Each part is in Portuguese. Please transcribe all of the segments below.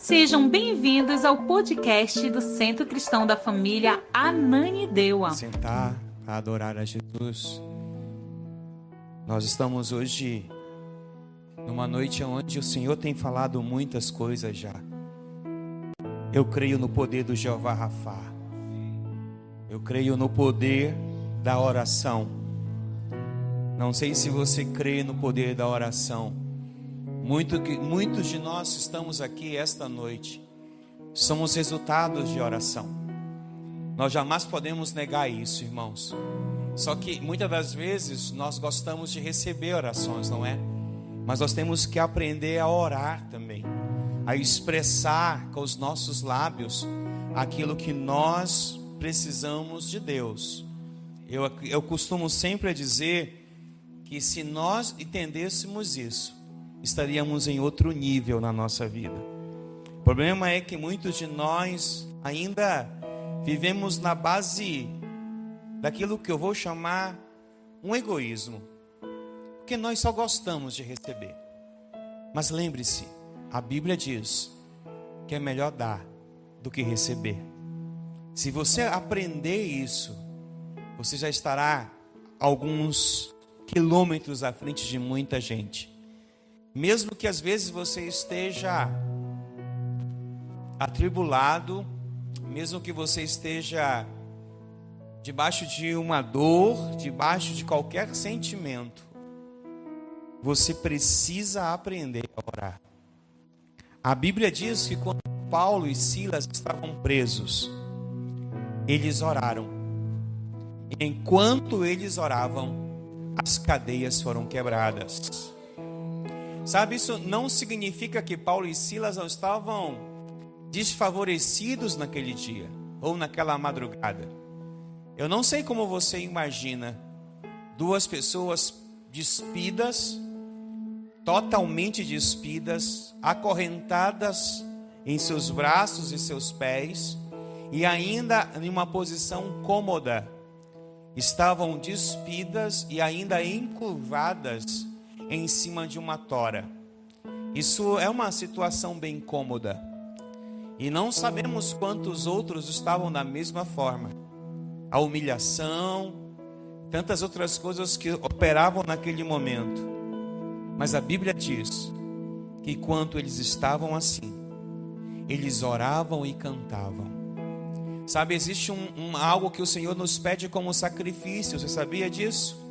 Sejam bem-vindos ao podcast do Centro Cristão da Família Ananindeua. Sentar a adorar a Jesus. Nós estamos hoje numa noite onde o Senhor tem falado muitas coisas já. Eu creio no poder do Jeová Rafá. Eu creio no poder da oração. Não sei se você crê no poder da oração. Muitos de nós estamos aqui esta noite. Somos resultados de oração. Nós jamais podemos negar isso, irmãos. Só que muitas das vezes nós gostamos de receber orações, não é? Mas nós temos que aprender a orar também, a expressar com os nossos lábios aquilo que nós precisamos de Deus. Eu costumo sempre dizer que se nós entendêssemos isso, estaríamos em outro nível na nossa vida. O problema é que muitos de nós ainda vivemos na base daquilo que eu vou chamar um egoísmo, porque nós só gostamos de receber. Mas lembre-se, a Bíblia diz que é melhor dar do que receber. Se você aprender isso, você já estará alguns quilômetros à frente de muita gente. Mesmo que às vezes você esteja atribulado, mesmo que você esteja debaixo de uma dor, debaixo de qualquer sentimento, você precisa aprender a orar. A Bíblia diz que quando Paulo e Silas estavam presos, eles oraram. E enquanto eles oravam, as cadeias foram quebradas. Sabe, isso não significa que Paulo e Silas não estavam desfavorecidos naquele dia ou naquela madrugada. Eu não sei como você imagina duas pessoas despidas, totalmente despidas, acorrentadas em seus braços e seus pés e ainda em uma posição cômoda. Estavam despidas e ainda encurvadas em cima de uma tora. Isso é uma situação bem cômoda. E não sabemos quantos outros estavam da mesma forma. A humilhação, tantas outras coisas que operavam naquele momento. Mas a Bíblia diz que enquanto eles estavam assim, eles oravam e cantavam. Sabe, existe algo que o Senhor nos pede como sacrifício. Você sabia disso?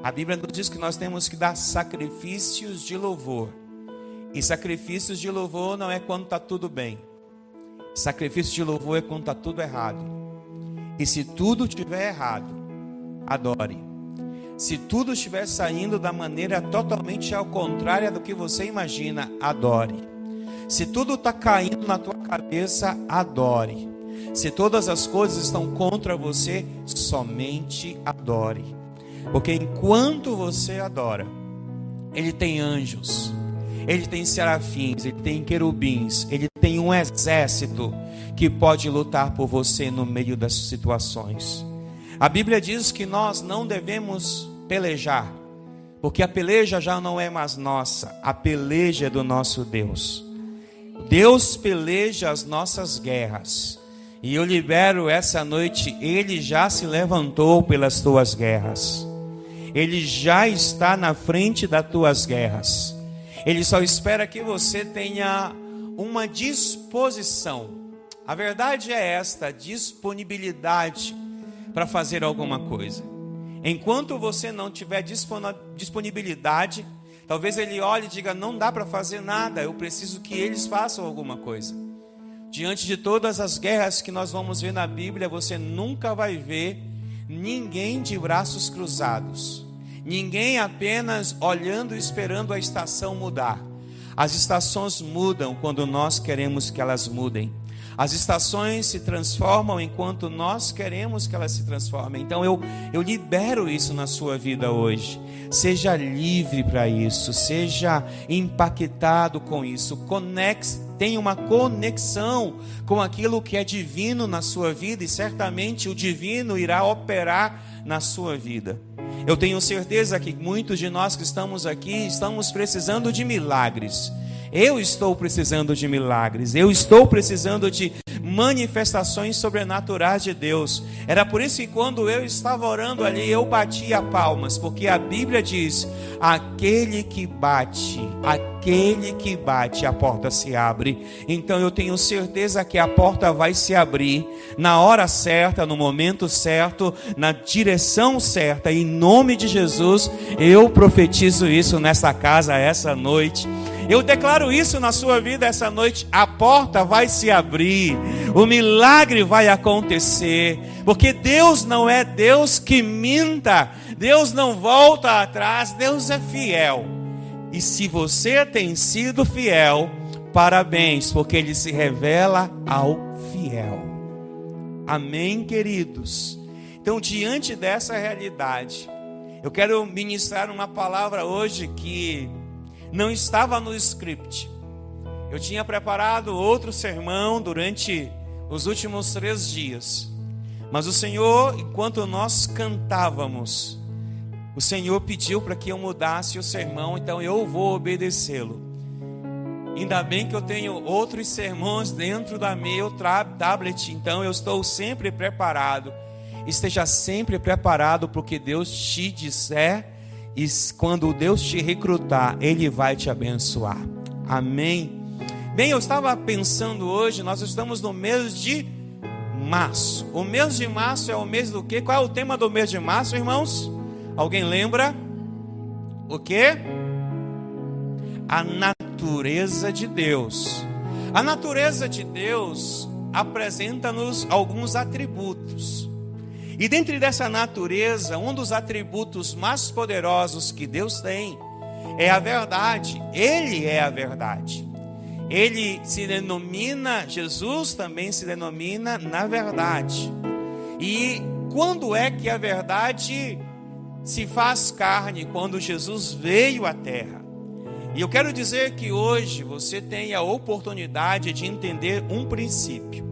A Bíblia nos diz que nós temos que dar sacrifícios de louvor. E sacrifícios de louvor não é quando está tudo bem. Sacrifício de louvor é quando está tudo errado. E se tudo estiver errado, adore. Se tudo estiver saindo da maneira totalmente ao contrário do que você imagina, adore. Se tudo está caindo na tua cabeça, adore. Se todas as coisas estão contra você, somente adore. Porque enquanto você adora, Ele tem anjos, Ele tem serafins, Ele tem querubins, Ele tem um exército que pode lutar por você no meio das situações. A Bíblia diz que nós não devemos pelejar, porque a peleja já não é mais nossa, a peleja é do nosso Deus. Deus peleja as nossas guerras. E eu libero essa noite, Ele já se levantou pelas tuas guerras. Ele já está na frente das tuas guerras. Ele só espera que você tenha uma disposição. A verdade é esta, disponibilidade para fazer alguma coisa. Enquanto você não tiver disponibilidade, talvez Ele olhe e diga, não dá para fazer nada, eu preciso que eles façam alguma coisa. Diante de todas as guerras que nós vamos ver na Bíblia, você nunca vai ver ninguém de braços cruzados. Ninguém apenas olhando e esperando a estação mudar. As estações mudam quando nós queremos que elas mudem. As estações se transformam enquanto nós queremos que elas se transformem. Então eu libero isso na sua vida hoje. Seja livre para isso. Seja impactado com isso. Tenha uma conexão com aquilo que é divino na sua vida. E certamente o divino irá operar na sua vida. Eu tenho certeza que muitos de nós que estamos aqui estamos precisando de milagres. Eu estou precisando de milagres, eu estou precisando de manifestações sobrenaturais de Deus. Era por isso que quando eu estava orando ali, eu batia palmas, porque a Bíblia diz: aquele que bate, a porta se abre. Então eu tenho certeza que a porta vai se abrir na hora certa, no momento certo, na direção certa. Em nome de Jesus, eu profetizo isso nessa casa essa noite. Eu declaro isso na sua vida essa noite. A porta vai se abrir, o milagre vai acontecer, porque Deus não é Deus que minta, Deus não volta atrás, Deus é fiel. E se você tem sido fiel, parabéns, porque Ele se revela ao fiel. Amém, queridos? Então, diante dessa realidade, eu quero ministrar uma palavra hoje que não estava no script. Eu tinha preparado outro sermão durante os últimos 3 dias. Mas o Senhor, enquanto nós cantávamos, o Senhor pediu para que eu mudasse o sermão, então eu vou obedecê-lo. Ainda bem que eu tenho outros sermões dentro da meu tablet, então eu estou sempre preparado. Esteja sempre preparado para o que Deus te disser. E quando Deus te recrutar, Ele vai te abençoar. Amém? Bem, eu estava pensando hoje, nós estamos no mês de março. O mês de março é o mês do quê? Qual é o tema do mês de março, irmãos? Alguém lembra? O quê? A natureza de Deus. A natureza de Deus apresenta-nos alguns atributos. E dentro dessa natureza, um dos atributos mais poderosos que Deus tem é a verdade. Ele é a verdade. Ele se denomina, Jesus também se denomina na verdade. E quando é que a verdade se faz carne? Quando Jesus veio à terra. E eu quero dizer que hoje você tem a oportunidade de entender um princípio.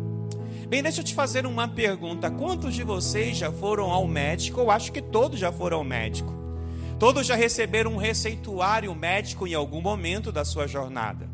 Bem, deixa eu te fazer uma pergunta. Quantos de vocês já foram ao médico? Eu acho que todos já foram ao médico. Todos já receberam um receituário médico em algum momento da sua jornada.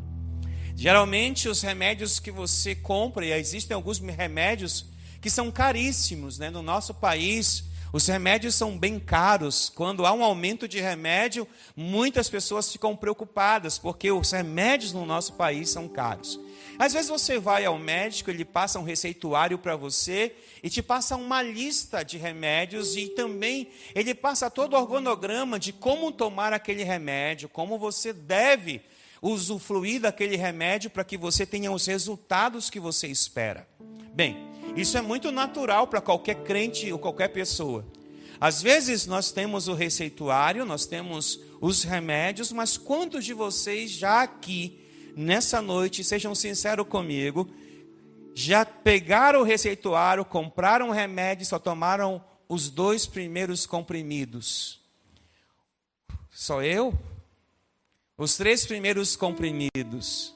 Geralmente os remédios que você compra, e existem alguns remédios que são caríssimos, né? No nosso país, os remédios são bem caros. Quando há um aumento de remédio, muitas pessoas ficam preocupadas, porque os remédios no nosso país são caros. Às vezes você vai ao médico, ele passa um receituário para você e te passa uma lista de remédios e também ele passa todo o organograma de como tomar aquele remédio, como você deve usufruir daquele remédio para que você tenha os resultados que você espera. Bem, isso é muito natural para qualquer crente ou qualquer pessoa. Às vezes nós temos o receituário, nós temos os remédios, mas quantos de vocês já aqui nessa noite, sejam sinceros comigo, já pegaram o receituário, compraram o remédio e só tomaram os 2 primeiros comprimidos? Só eu? Os 3 primeiros comprimidos.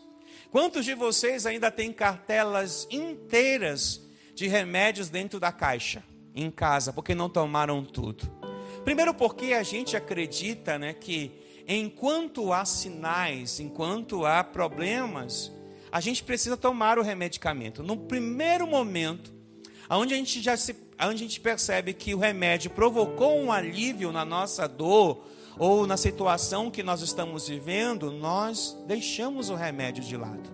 Quantos de vocês ainda têm cartelas inteiras de remédios dentro da caixa, em casa, porque não tomaram tudo? Primeiro porque a gente acredita, né, que enquanto há sinais, enquanto há problemas, a gente precisa tomar o remedicamento. No primeiro momento, onde a gente percebe que o remédio provocou um alívio na nossa dor ou na situação que nós estamos vivendo, nós deixamos o remédio de lado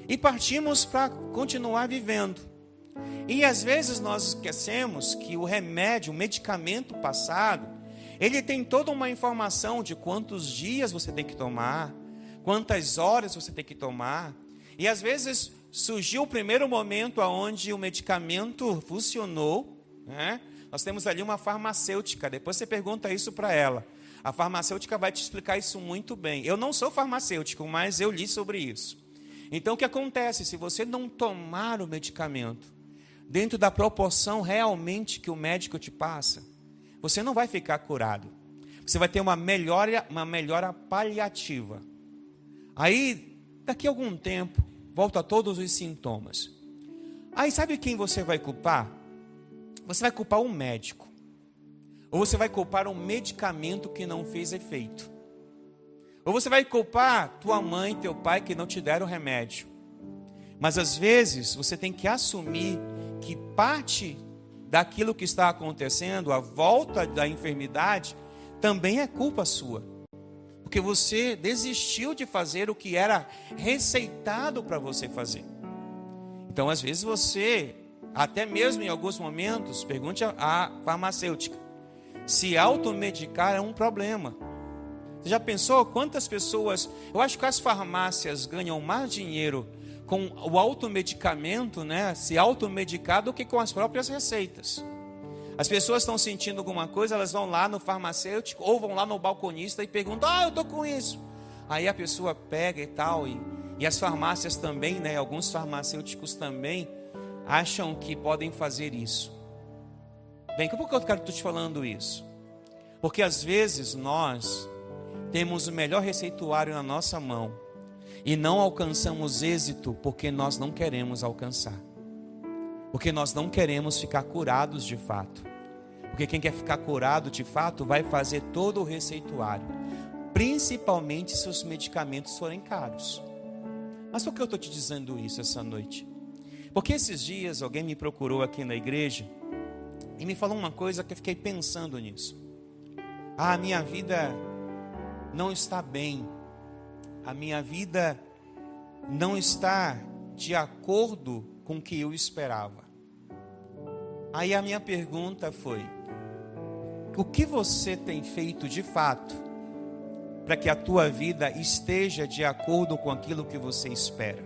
e partimos para continuar vivendo. E às vezes nós esquecemos que o remédio, o medicamento passado, ele tem toda uma informação de quantos dias você tem que tomar, quantas horas você tem que tomar. E às vezes surgiu o primeiro momento onde o medicamento funcionou, né? Nós temos ali uma farmacêutica, depois você pergunta isso para ela. A farmacêutica vai te explicar isso muito bem. Eu não sou farmacêutico, mas eu li sobre isso. Então o que acontece? Se você não tomar o medicamento dentro da proporção realmente que o médico te passa, você não vai ficar curado. Você vai ter uma melhora paliativa. Aí, daqui a algum tempo, volta a todos os sintomas. Aí, sabe quem você vai culpar? Você vai culpar um médico. Ou você vai culpar um medicamento que não fez efeito. Ou você vai culpar tua mãe, teu pai que não te deram o remédio. Mas às vezes você tem que assumir que parte daquilo que está acontecendo, a volta da enfermidade, também é culpa sua. Porque você desistiu de fazer o que era receitado para você fazer. Então às vezes você, até mesmo em alguns momentos, pergunte à farmacêutica, se automedicar é um problema. Você já pensou quantas pessoas... Eu acho que as farmácias ganham mais dinheiro com o automedicamento, né? Se automedicar, do que com as próprias receitas. As pessoas estão sentindo alguma coisa, elas vão lá no farmacêutico ou vão lá no balconista e perguntam: eu estou com isso. Aí a pessoa pega e tal. E as farmácias também, né? Alguns farmacêuticos também acham que podem fazer isso. Bem, por que eu quero te falando isso? Porque às vezes nós temos o melhor receituário na nossa mão e não alcançamos êxito porque nós não queremos alcançar. Porque nós não queremos ficar curados de fato. Porque quem quer ficar curado de fato vai fazer todo o receituário, principalmente se os medicamentos forem caros. Mas por que eu estou te dizendo isso essa noite? Porque esses dias alguém me procurou aqui na igreja e me falou uma coisa que eu fiquei pensando nisso. A minha vida não está bem. A minha vida não está de acordo com o que eu esperava. Aí a minha pergunta foi: o que você tem feito de fato para que a tua vida esteja de acordo com aquilo que você espera?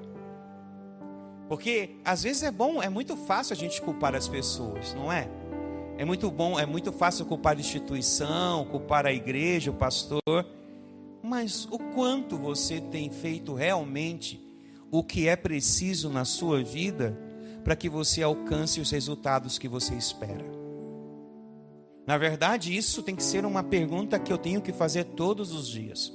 Porque às vezes é muito fácil a gente culpar as pessoas, não é? É muito fácil culpar a instituição, culpar a igreja, o pastor. Mas o quanto você tem feito realmente o que é preciso na sua vida para que você alcance os resultados que você espera? Na verdade, isso tem que ser uma pergunta que eu tenho que fazer todos os dias.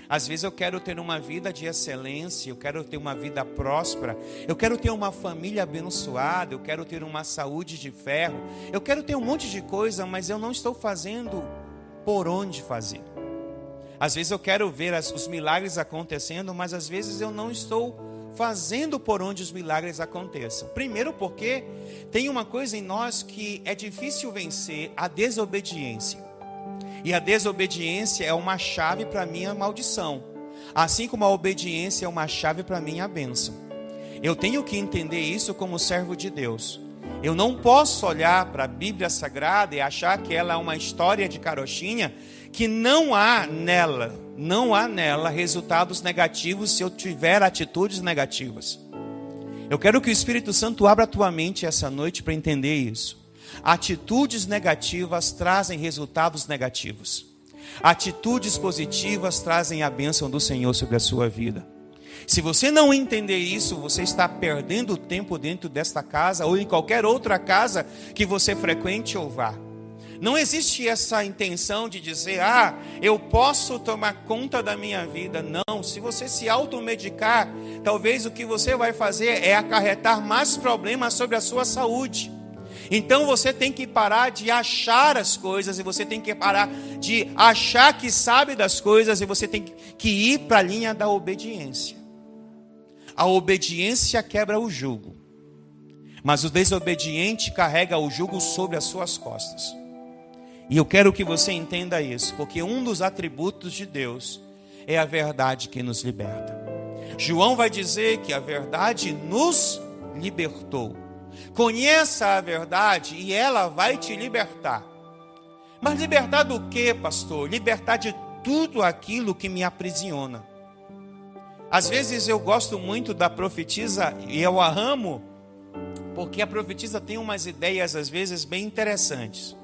Às vezes eu quero ter uma vida de excelência, eu quero ter uma vida próspera, eu quero ter uma família abençoada, eu quero ter uma saúde de ferro, eu quero ter um monte de coisa, mas eu não estou fazendo por onde fazer. Às vezes eu quero ver os milagres acontecendo, mas às vezes eu não estou fazendo por onde os milagres aconteçam. Primeiro porque tem uma coisa em nós que é difícil vencer: a desobediência. E a desobediência é uma chave para a minha maldição, assim como a obediência é uma chave para a minha bênção. Eu tenho que entender isso como servo de Deus. Eu não posso olhar para a Bíblia Sagrada e achar que ela é uma história de carochinha, que não há nela resultados negativos se eu tiver atitudes negativas. Eu quero que o Espírito Santo abra a tua mente essa noite para entender isso. Atitudes negativas trazem resultados negativos. Atitudes positivas trazem a bênção do Senhor sobre a sua vida. Se você não entender isso, você está perdendo tempo dentro desta casa ou em qualquer outra casa que você frequente ou vá. Não existe essa intenção de dizer: eu posso tomar conta da minha vida. Não, se você se automedicar, talvez o que você vai fazer é acarretar mais problemas sobre a sua saúde. Então você tem que parar de achar as coisas, e você tem que parar de achar que sabe das coisas, e você tem que ir para a linha da obediência. A obediência quebra o jugo, mas o desobediente carrega o jugo sobre as suas costas. E eu quero que você entenda isso, porque um dos atributos de Deus é a verdade que nos liberta. João vai dizer que a verdade nos libertou. Conheça a verdade e ela vai te libertar. Mas libertar do quê, pastor? Libertar de tudo aquilo que me aprisiona. Às vezes eu gosto muito da profetisa e eu a amo, porque a profetisa tem umas ideias às vezes bem interessantes.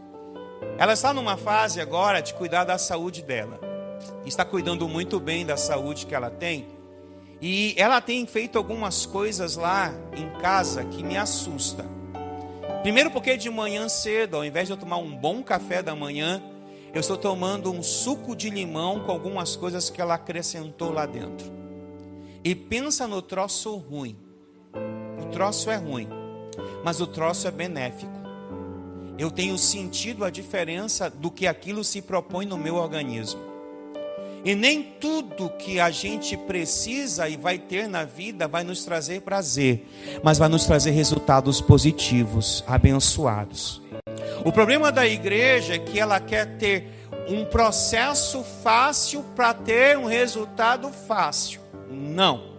Ela está numa fase agora de cuidar da saúde dela. Está cuidando muito bem da saúde que ela tem. E ela tem feito algumas coisas lá em casa que me assusta. Primeiro porque de manhã cedo, ao invés de eu tomar um bom café da manhã, eu estou tomando um suco de limão com algumas coisas que ela acrescentou lá dentro. E pensa no troço ruim. O troço é ruim, mas o troço é benéfico. Eu tenho sentido a diferença do que aquilo se propõe no meu organismo. E nem tudo que a gente precisa e vai ter na vida vai nos trazer prazer, mas vai nos trazer resultados positivos, abençoados. O problema da igreja é que ela quer ter um processo fácil para ter um resultado fácil. Não.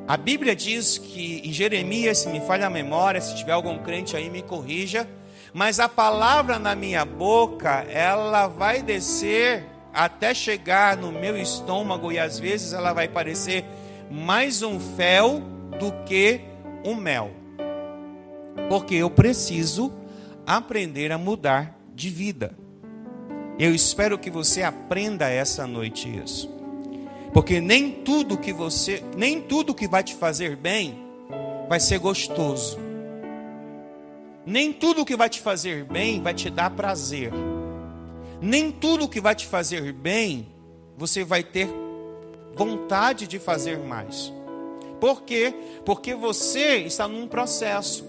A Bíblia diz que em Jeremias, se me falha a memória, se tiver algum crente aí me corrija, mas a palavra na minha boca, ela vai descer até chegar no meu estômago e às vezes ela vai parecer mais um fel do que um mel. Porque eu preciso aprender a mudar de vida. Eu espero que você aprenda essa noite isso. Porque nem tudo que vai te fazer bem vai ser gostoso. Nem tudo que vai te fazer bem vai te dar prazer. Nem tudo que vai te fazer bem, você vai ter vontade de fazer mais. Por quê? Porque você está num processo.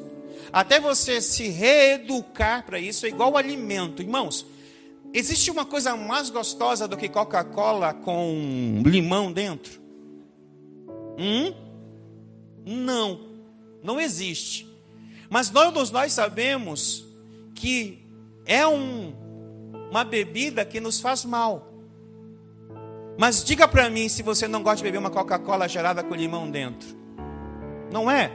Até você se reeducar para isso é igual alimento. Irmãos, existe uma coisa mais gostosa do que Coca-Cola com limão dentro? Não existe. Mas todos nós sabemos que é uma bebida que nos faz mal. Mas diga para mim se você não gosta de beber uma Coca-Cola gelada com limão dentro. Não é?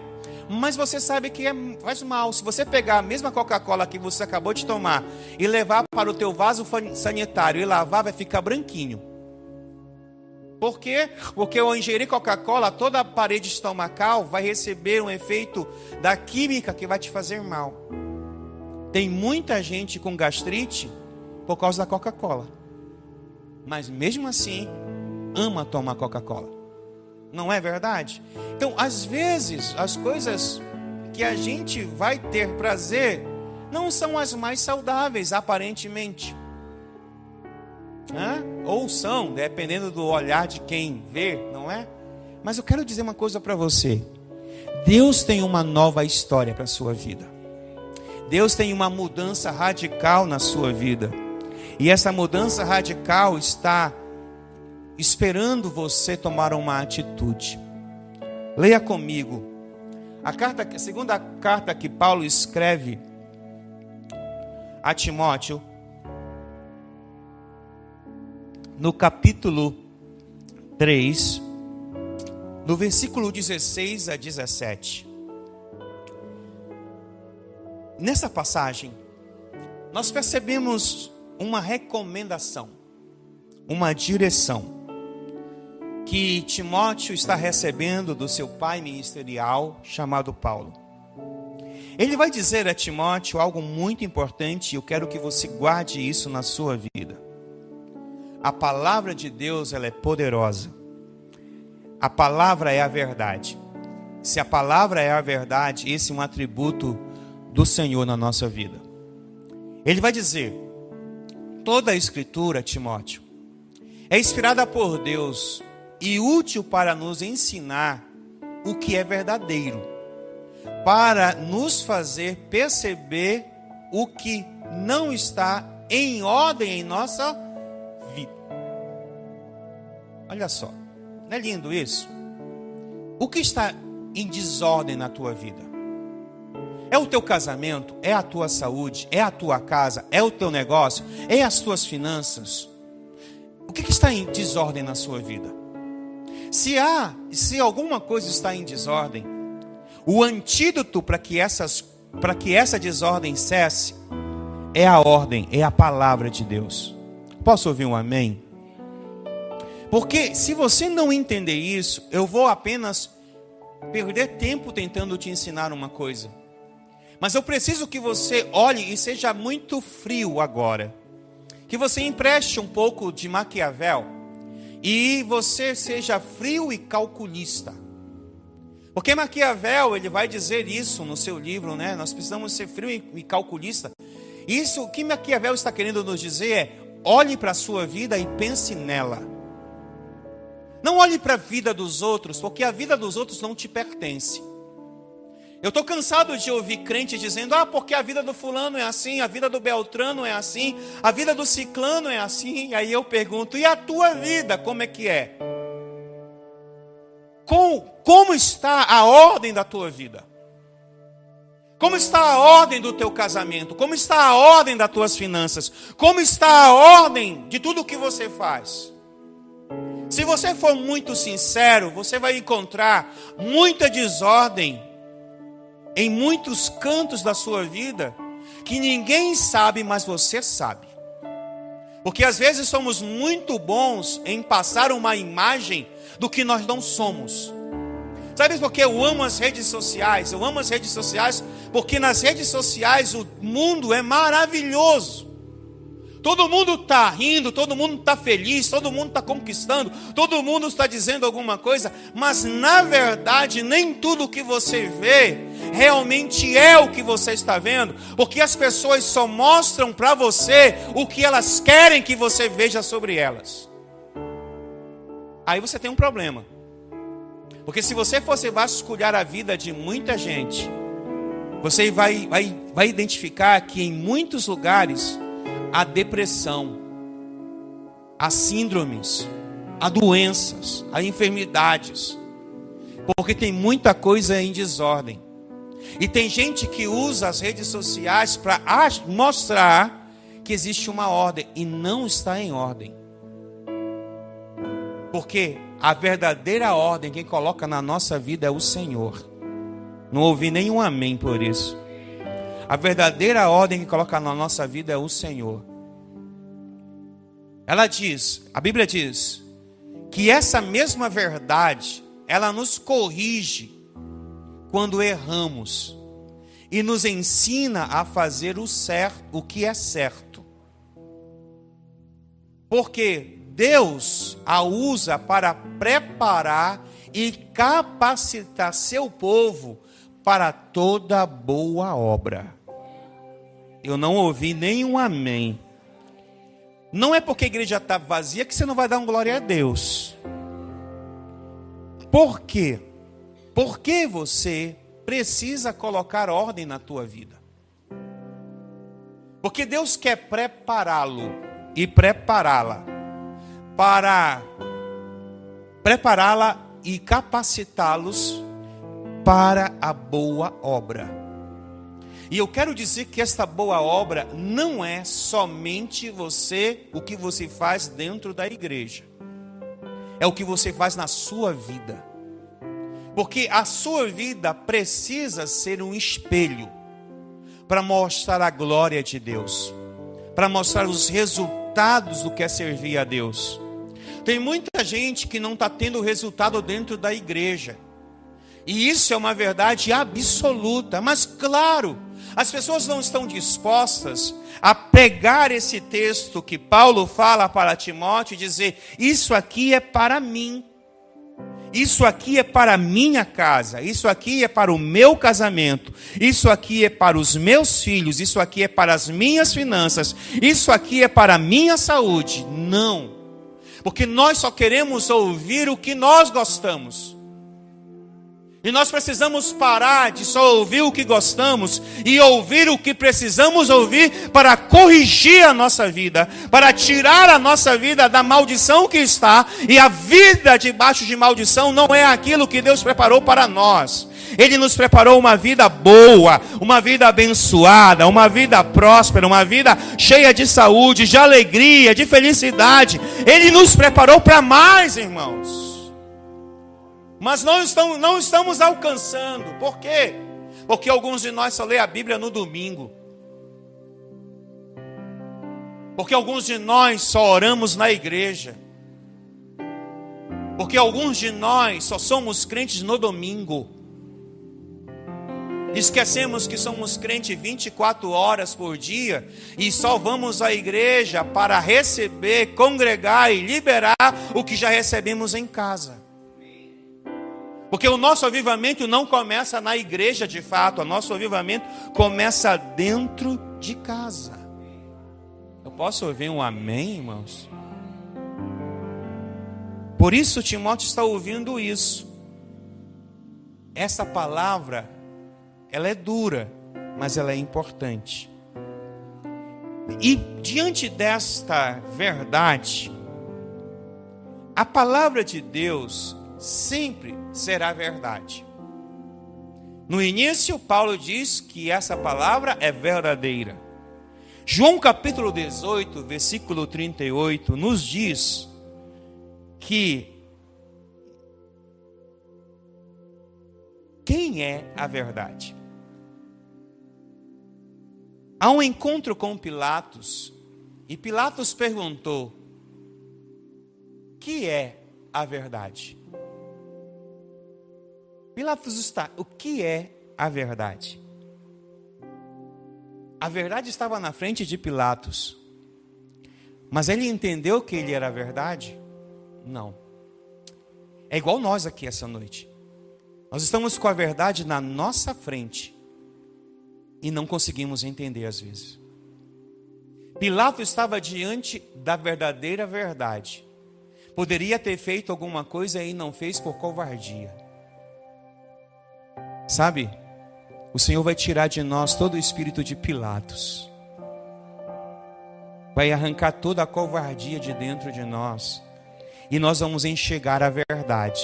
Mas você sabe que faz mal. Se você pegar a mesma Coca-Cola que você acabou de tomar e levar para o teu vaso sanitário e lavar, vai ficar branquinho. Por quê? Porque ao ingerir Coca-Cola, toda a parede estomacal vai receber um efeito da química que vai te fazer mal. Tem muita gente com gastrite por causa da Coca-Cola. Mas mesmo assim, ama tomar Coca-Cola. Não é verdade? Então, às vezes, as coisas que a gente vai ter prazer não são as mais saudáveis, aparentemente. Ou são, dependendo do olhar de quem vê, não é? Mas eu quero dizer uma coisa para você. Deus tem uma nova história para a sua vida. Deus tem uma mudança radical na sua vida. E essa mudança radical está esperando você tomar uma atitude. Leia comigo a segunda carta que Paulo escreve a Timóteo, no capítulo 3, no versículo 16 a 17. Nessa passagem, nós percebemos uma recomendação, uma direção que Timóteo está recebendo do seu pai ministerial, chamado Paulo. Ele vai dizer a Timóteo algo muito importante e eu quero que você guarde isso na sua vida. A palavra de Deus, ela é poderosa. A palavra é a verdade. Se a palavra é a verdade, esse é um atributo do Senhor na nossa vida. Ele vai dizer: toda a Escritura, Timóteo, é inspirada por Deus e útil para nos ensinar o que é verdadeiro, para nos fazer perceber o que não está em ordem em nossa vida. Olha só, não é lindo isso? O que está em desordem na tua vida? É o teu casamento? É a tua saúde? É a tua casa? É o teu negócio? É as tuas finanças? O que está em desordem na sua vida? Se alguma coisa está em desordem, o antídoto para que essa desordem cesse é a ordem, é a palavra de Deus. Posso ouvir um amém? Porque se você não entender isso, eu vou apenas perder tempo tentando te ensinar uma coisa. Mas eu preciso que você olhe e seja muito frio agora. Que você empreste um pouco de Maquiavel e você seja frio e calculista. Porque Maquiavel, ele vai dizer isso no seu livro, né? Nós precisamos ser frio e calculista. Isso, o que Maquiavel está querendo nos dizer é: olhe para a sua vida e pense nela. Não olhe para a vida dos outros, porque a vida dos outros não te pertence. Eu estou cansado de ouvir crente dizendo, porque a vida do fulano é assim, a vida do Beltrano é assim, a vida do ciclano é assim. E aí eu pergunto, e a tua vida, como é que é? Como está a ordem da tua vida? Como está a ordem do teu casamento? Como está a ordem das tuas finanças? Como está a ordem de tudo o que você faz? Se você for muito sincero, você vai encontrar muita desordem em muitos cantos da sua vida, que ninguém sabe, mas você sabe. Porque às vezes somos muito bons em passar uma imagem do que nós não somos. Sabe por que eu amo as redes sociais? Eu amo as redes sociais porque nas redes sociais o mundo é maravilhoso. Todo mundo está rindo, todo mundo está feliz, todo mundo está conquistando, todo mundo está dizendo alguma coisa, mas na verdade nem tudo que você vê realmente é o que você está vendo, porque as pessoas só mostram para você o que elas querem que você veja sobre elas. Aí você tem um problema, porque se você fosse vasculhar a vida de muita gente, você vai identificar que em muitos lugares há depressão, há síndromes, há doenças, há enfermidades, porque tem muita coisa em desordem. E tem gente que usa as redes sociais para mostrar que existe uma ordem e não está em ordem. Porque a verdadeira ordem quem coloca na nossa vida é o Senhor. Não ouvi nenhum amém por isso. A verdadeira ordem que coloca na nossa vida é o Senhor. A Bíblia diz, que essa mesma verdade, ela nos corrige quando erramos e nos ensina a fazer o certo, o que é certo. Porque Deus a usa para preparar e capacitar seu povo para toda boa obra. Eu não ouvi nenhum amém. Não é porque a igreja está vazia que você não vai dar um glória a Deus. Por quê? Porque você precisa colocar ordem na tua vida. Porque Deus quer prepará-lo e prepará-la e capacitá-los para a boa obra. E eu quero dizer que esta boa obra não é somente o que você faz dentro da igreja. É o que você faz na sua vida. Porque a sua vida precisa ser um espelho para mostrar a glória de Deus, para mostrar os resultados do que é servir a Deus. Tem muita gente que não está tendo resultado dentro da igreja. E isso é uma verdade absoluta. Mas claro, as pessoas não estão dispostas a pegar esse texto que Paulo fala para Timóteo e dizer, isso aqui é para mim. Isso aqui é para a minha casa. Isso aqui é para o meu casamento. Isso aqui é para os meus filhos. Isso aqui é para as minhas finanças. Isso aqui é para a minha saúde. Não. Porque nós só queremos ouvir o que nós gostamos. E nós precisamos parar de só ouvir o que gostamos e ouvir o que precisamos ouvir para corrigir a nossa vida, para tirar a nossa vida da maldição que está. E a vida debaixo de maldição não é aquilo que Deus preparou para nós. Ele nos preparou uma vida boa, uma vida abençoada, uma vida próspera, uma vida cheia de saúde, de alegria, de felicidade. Ele nos preparou para mais, irmãos. Mas não estamos alcançando. Por quê? Porque alguns de nós só lê a Bíblia no domingo. Porque alguns de nós só oramos na igreja. Porque alguns de nós só somos crentes no domingo. Esquecemos que somos crentes 24 horas por dia e só vamos à igreja para receber, congregar e liberar o que já recebemos em casa. Porque o nosso avivamento não começa na igreja de fato, o nosso avivamento começa dentro de casa. Eu posso ouvir um amém, irmãos? Por isso Timóteo está ouvindo isso. Essa palavra ela é dura, mas ela é importante. E diante desta verdade, a palavra de Deus sempre será verdade. No início, Paulo diz que essa palavra é verdadeira. João capítulo 18, versículo 38, nos diz que quem é a verdade? Há um encontro com Pilatos, e Pilatos perguntou: que é a verdade? Pilatos está, o que é a verdade? A verdade estava na frente de Pilatos, mas ele entendeu que ele era a verdade? Não. É igual nós aqui essa noite. Nós estamos com a verdade na nossa frente e não conseguimos entender às vezes. Pilatos estava diante da verdadeira verdade. Poderia ter feito alguma coisa e não fez por covardia. Sabe, o Senhor vai tirar de nós todo o espírito de Pilatos. Vai arrancar toda a covardia de dentro de nós. E nós vamos enxergar a verdade.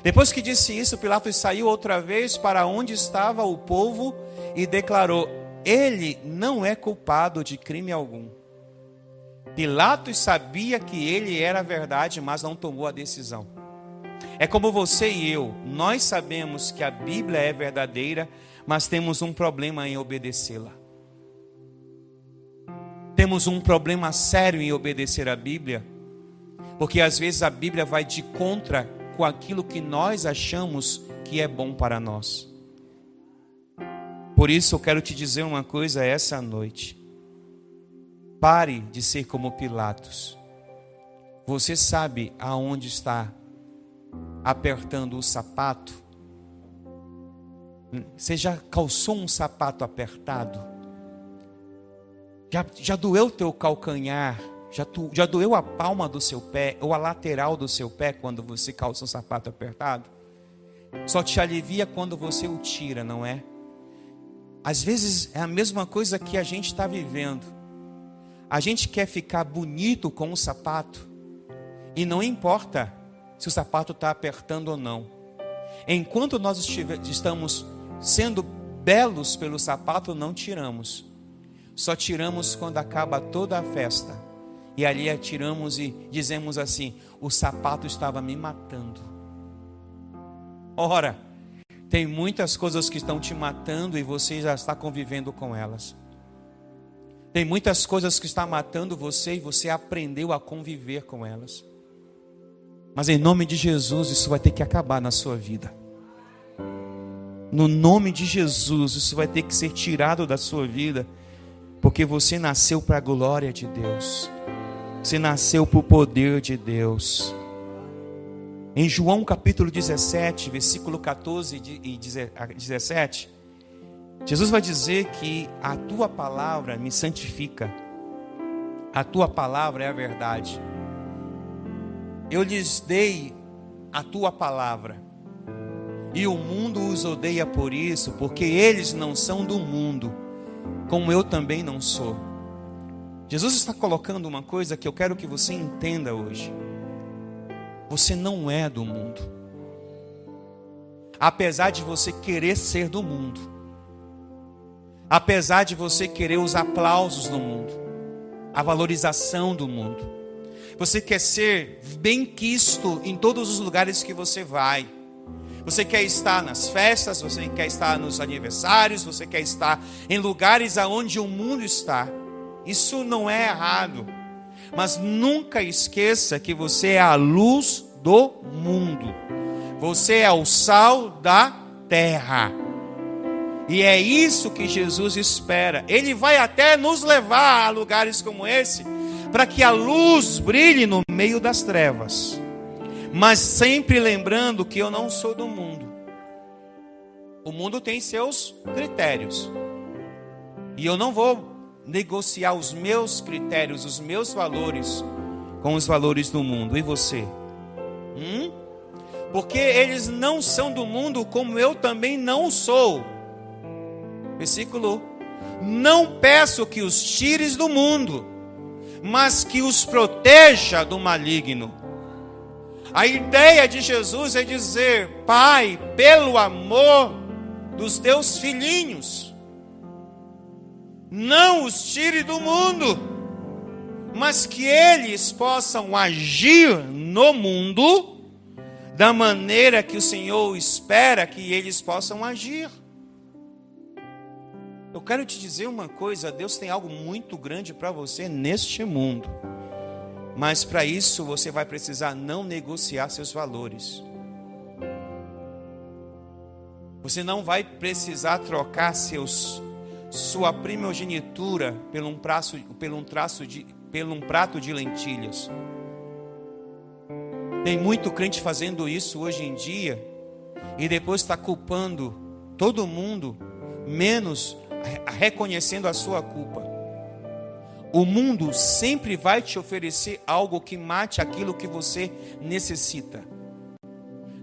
Depois que disse isso, Pilatos saiu outra vez para onde estava o povo e declarou: ele não é culpado de crime algum. Pilatos sabia que ele era a verdade, mas não tomou a decisão. É como você e eu, nós sabemos que a Bíblia é verdadeira, mas temos um problema em obedecê-la. Temos um problema sério em obedecer a Bíblia, porque às vezes a Bíblia vai de contra com aquilo que nós achamos que é bom para nós. Por isso eu quero te dizer uma coisa essa noite. Pare de ser como Pilatos. Você sabe aonde está apertando o sapato? Você já calçou um sapato apertado? Já doeu o teu calcanhar? Já doeu a palma do seu pé ou a lateral do seu pé quando você calça um sapato apertado? Só te alivia quando você o tira, não é? Às vezes é a mesma coisa que a gente está vivendo. A gente quer ficar bonito com o sapato e não importa se o sapato está apertando ou não. Enquanto nós estamos sendo belos pelo sapato, não tiramos. Só tiramos quando acaba toda a festa. E ali tiramos e dizemos assim: o sapato estava me matando. Ora, tem muitas coisas que estão te matando e você já está convivendo com elas. Tem muitas coisas que estão matando você e você aprendeu a conviver com elas. Mas em nome de Jesus, isso vai ter que acabar na sua vida. No nome de Jesus, isso vai ter que ser tirado da sua vida. Porque você nasceu para a glória de Deus. Você nasceu para o poder de Deus. Em João capítulo 17, versículo 14 e 17, Jesus vai dizer que a tua palavra me santifica. A tua palavra é a verdade. Eu lhes dei a tua palavra. E o mundo os odeia por isso, porque eles não são do mundo, como eu também não sou. Jesus está colocando uma coisa que eu quero que você entenda hoje. Você não é do mundo. Apesar de você querer ser do mundo. Apesar de você querer os aplausos do mundo. A valorização do mundo. Você quer ser bem quisto em todos os lugares que você vai. Você quer estar nas festas, você quer estar nos aniversários, você quer estar em lugares aonde o mundo está. Isso não é errado. Mas nunca esqueça que você é a luz do mundo. Você é o sal da terra. E é isso que Jesus espera. Ele vai até nos levar a lugares como esse, para que a luz brilhe no meio das trevas. Mas sempre lembrando que eu não sou do mundo. O mundo tem seus critérios. E eu não vou negociar os meus critérios, os meus valores com os valores do mundo. E você? porque eles não são do mundo, como eu também não sou. Versículo: não peço que os tires do mundo, mas que os proteja do maligno. A ideia de Jesus é dizer: Pai, pelo amor dos teus filhinhos, não os tire do mundo, mas que eles possam agir no mundo da maneira que o Senhor espera que eles possam agir. Eu quero te dizer uma coisa: Deus tem algo muito grande para você neste mundo, mas para isso você vai precisar não negociar seus valores. Você não vai precisar trocar sua primogenitura por um prato de lentilhas. Tem muito crente fazendo isso hoje em dia e depois está culpando todo mundo, menos reconhecendo a sua culpa. O mundo sempre vai te oferecer algo que mate aquilo que você necessita.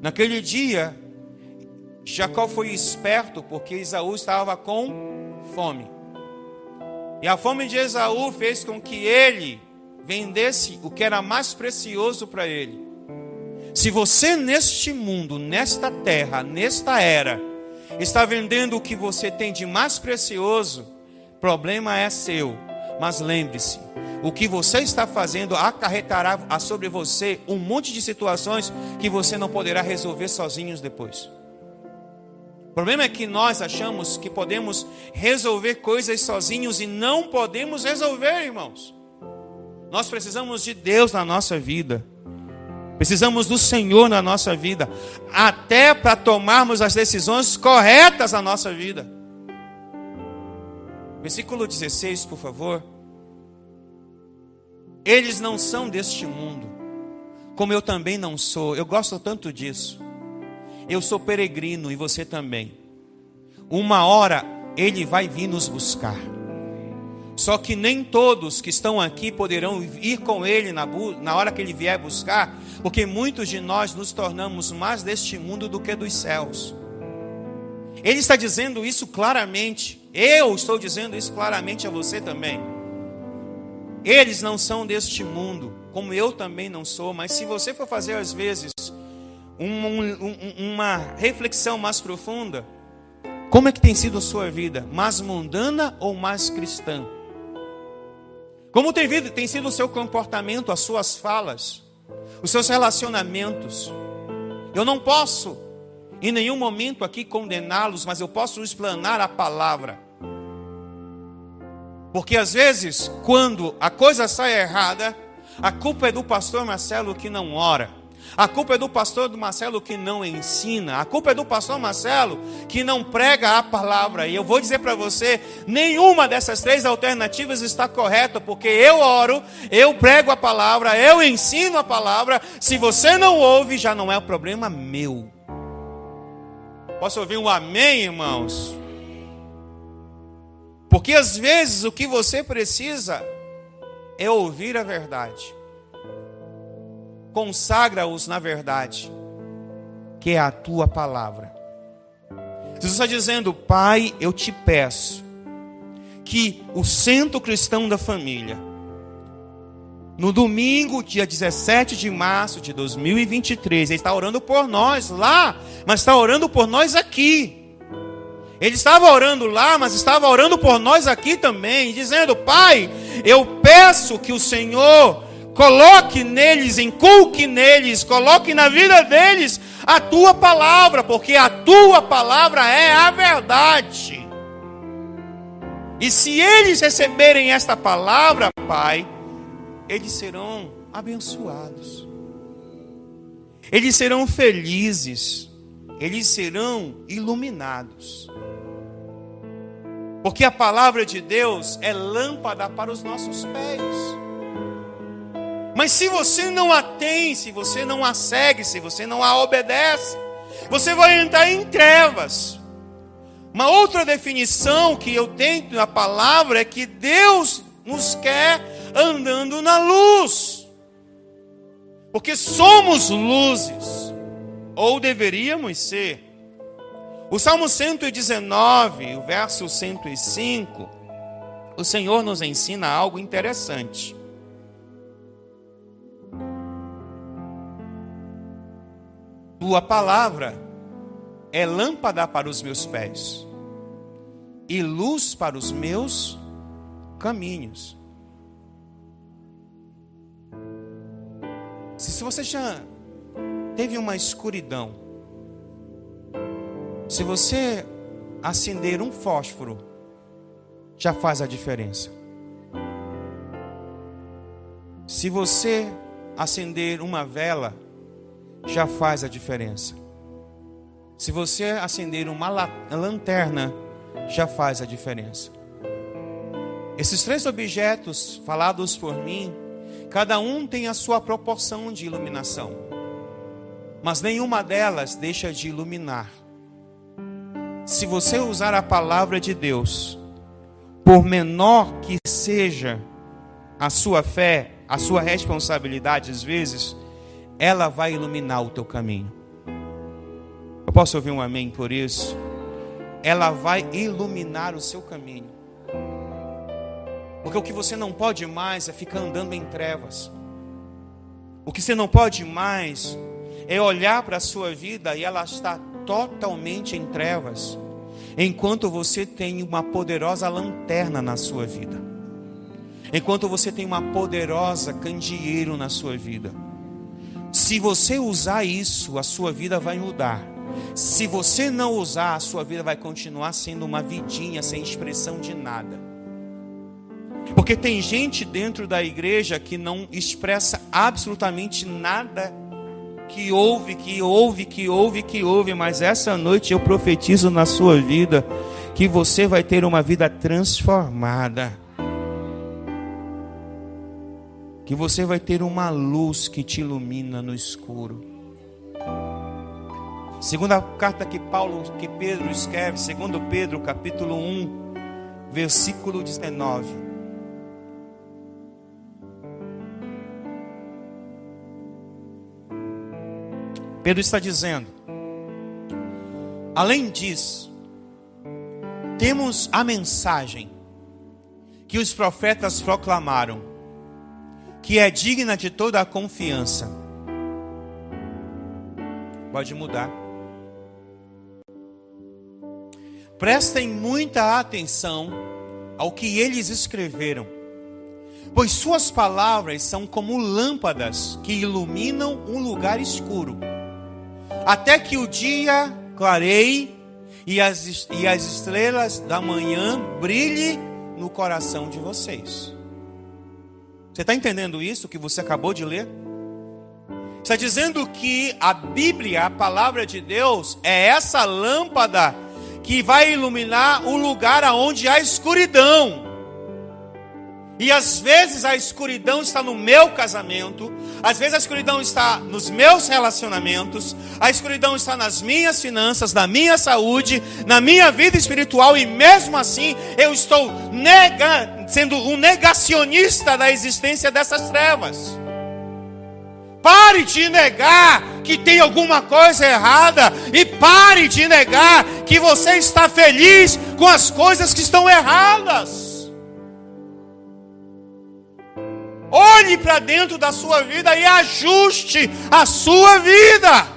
Naquele dia, Jacó foi esperto porque Esaú estava com fome. E a fome de Esaú fez com que ele vendesse o que era mais precioso para ele. Se você neste mundo, nesta terra, nesta era, está vendendo o que você tem de mais precioso, problema é seu. Mas lembre-se, o que você está fazendo acarretará sobre você um monte de situações que você não poderá resolver sozinhos depois. O problema é que nós achamos que podemos resolver coisas sozinhos e não podemos resolver, irmãos. Nós precisamos de Deus na nossa vida. Precisamos do Senhor na nossa vida, até para tomarmos as decisões corretas na nossa vida. Versículo 16, por favor. Eles não são deste mundo, como eu também não sou. Eu gosto tanto disso. Eu sou peregrino e você também. Uma hora Ele vai vir nos buscar. Só que nem todos que estão aqui poderão ir com Ele na hora que Ele vier buscar, porque muitos de nós nos tornamos mais deste mundo do que dos céus. Ele está dizendo isso claramente. Eu estou dizendo isso claramente a você também. Eles não são deste mundo, como eu também não sou. Mas se você for fazer às vezes uma reflexão mais profunda, como é que tem sido a sua vida? Mais mundana ou mais cristã? Como tem sido o seu comportamento, as suas falas, os seus relacionamentos? Eu não posso em nenhum momento aqui condená-los, mas eu posso explanar a palavra. Porque às vezes, quando a coisa sai errada, a culpa é do pastor Marcelo que não ora. A culpa é do pastor Marcelo que não ensina. A culpa é do pastor Marcelo que não prega a palavra. E eu vou dizer para você, nenhuma dessas três alternativas está correta, porque eu oro, eu prego a palavra, eu ensino a palavra. Se você não ouve, já não é o problema meu. Posso ouvir um amém, irmãos? Porque às vezes o que você precisa é ouvir a verdade. Consagra-os na verdade, que é a tua palavra. Jesus está dizendo: Pai, eu te peço que o Centro Cristão da Família, no domingo, dia 17 de março de 2023, Ele está orando por nós lá, mas está orando por nós aqui. Ele estava orando lá, mas estava orando por nós aqui também, dizendo: Pai, eu peço que o Senhor coloque neles, inculque neles, coloque na vida deles a tua palavra, porque a tua palavra é a verdade. E se eles receberem esta palavra, Pai, eles serão abençoados, eles serão felizes, eles serão iluminados. Porque a palavra de Deus é lâmpada para os nossos pés. Mas se você não a tem, se você não a segue, se você não a obedece, você vai entrar em trevas. Uma outra definição que eu tenho na palavra é que Deus nos quer andando na luz. Porque somos luzes. ou deveríamos ser. O Salmo 119, o verso 105, o Senhor nos ensina algo interessante. Tua palavra é lâmpada para os meus pés e luz para os meus caminhos. Se você já teve uma escuridão, se você acender um fósforo, já faz a diferença. Se você acender uma vela, já faz a diferença. Se você acender uma lanterna, já faz a diferença. Esses 3 objetos falados por mim, cada um tem a sua proporção de iluminação, mas nenhuma delas deixa de iluminar. Se você usar a palavra de Deus, por menor que seja a sua fé, a sua responsabilidade, às vezes, ela vai iluminar o teu caminho. Eu posso ouvir um amém por isso? Ela vai iluminar o seu caminho. Porque o que você não pode mais é ficar andando em trevas. O que você não pode mais é olhar para a sua vida e ela está totalmente em trevas, enquanto você tem uma poderosa lanterna na sua vida, enquanto você tem uma poderosa candeeiro na sua vida. Se você usar isso, a sua vida vai mudar. Se você não usar, a sua vida vai continuar sendo uma vidinha sem expressão de nada. Porque tem gente dentro da igreja que não expressa absolutamente nada, que ouve, mas essa noite eu profetizo na sua vida que você vai ter uma vida transformada, que você vai ter uma luz que te ilumina no escuro. Segunda carta que Pedro escreve, 2 Pedro capítulo 1, versículo 19. Pedro está dizendo: além disso, temos a mensagem que os profetas proclamaram, que é digna de toda a confiança. Pode mudar. Prestem muita atenção ao que eles escreveram, pois suas palavras são como lâmpadas que iluminam um lugar escuro, até que o dia clareie e as estrelas da manhã brilhem no coração de vocês. Você está entendendo isso que você acabou de ler? Está dizendo que a Bíblia, a palavra de Deus, é essa lâmpada que vai iluminar o lugar aonde há escuridão. E às vezes a escuridão está no meu casamento, às vezes a escuridão está nos meus relacionamentos, a escuridão está nas minhas finanças, na minha saúde, na minha vida espiritual, e mesmo assim eu estou sendo um negacionista da existência dessas trevas. Pare de negar que tem alguma coisa errada e pare de negar que você está feliz com as coisas que estão erradas. Olhe para dentro da sua vida e ajuste a sua vida.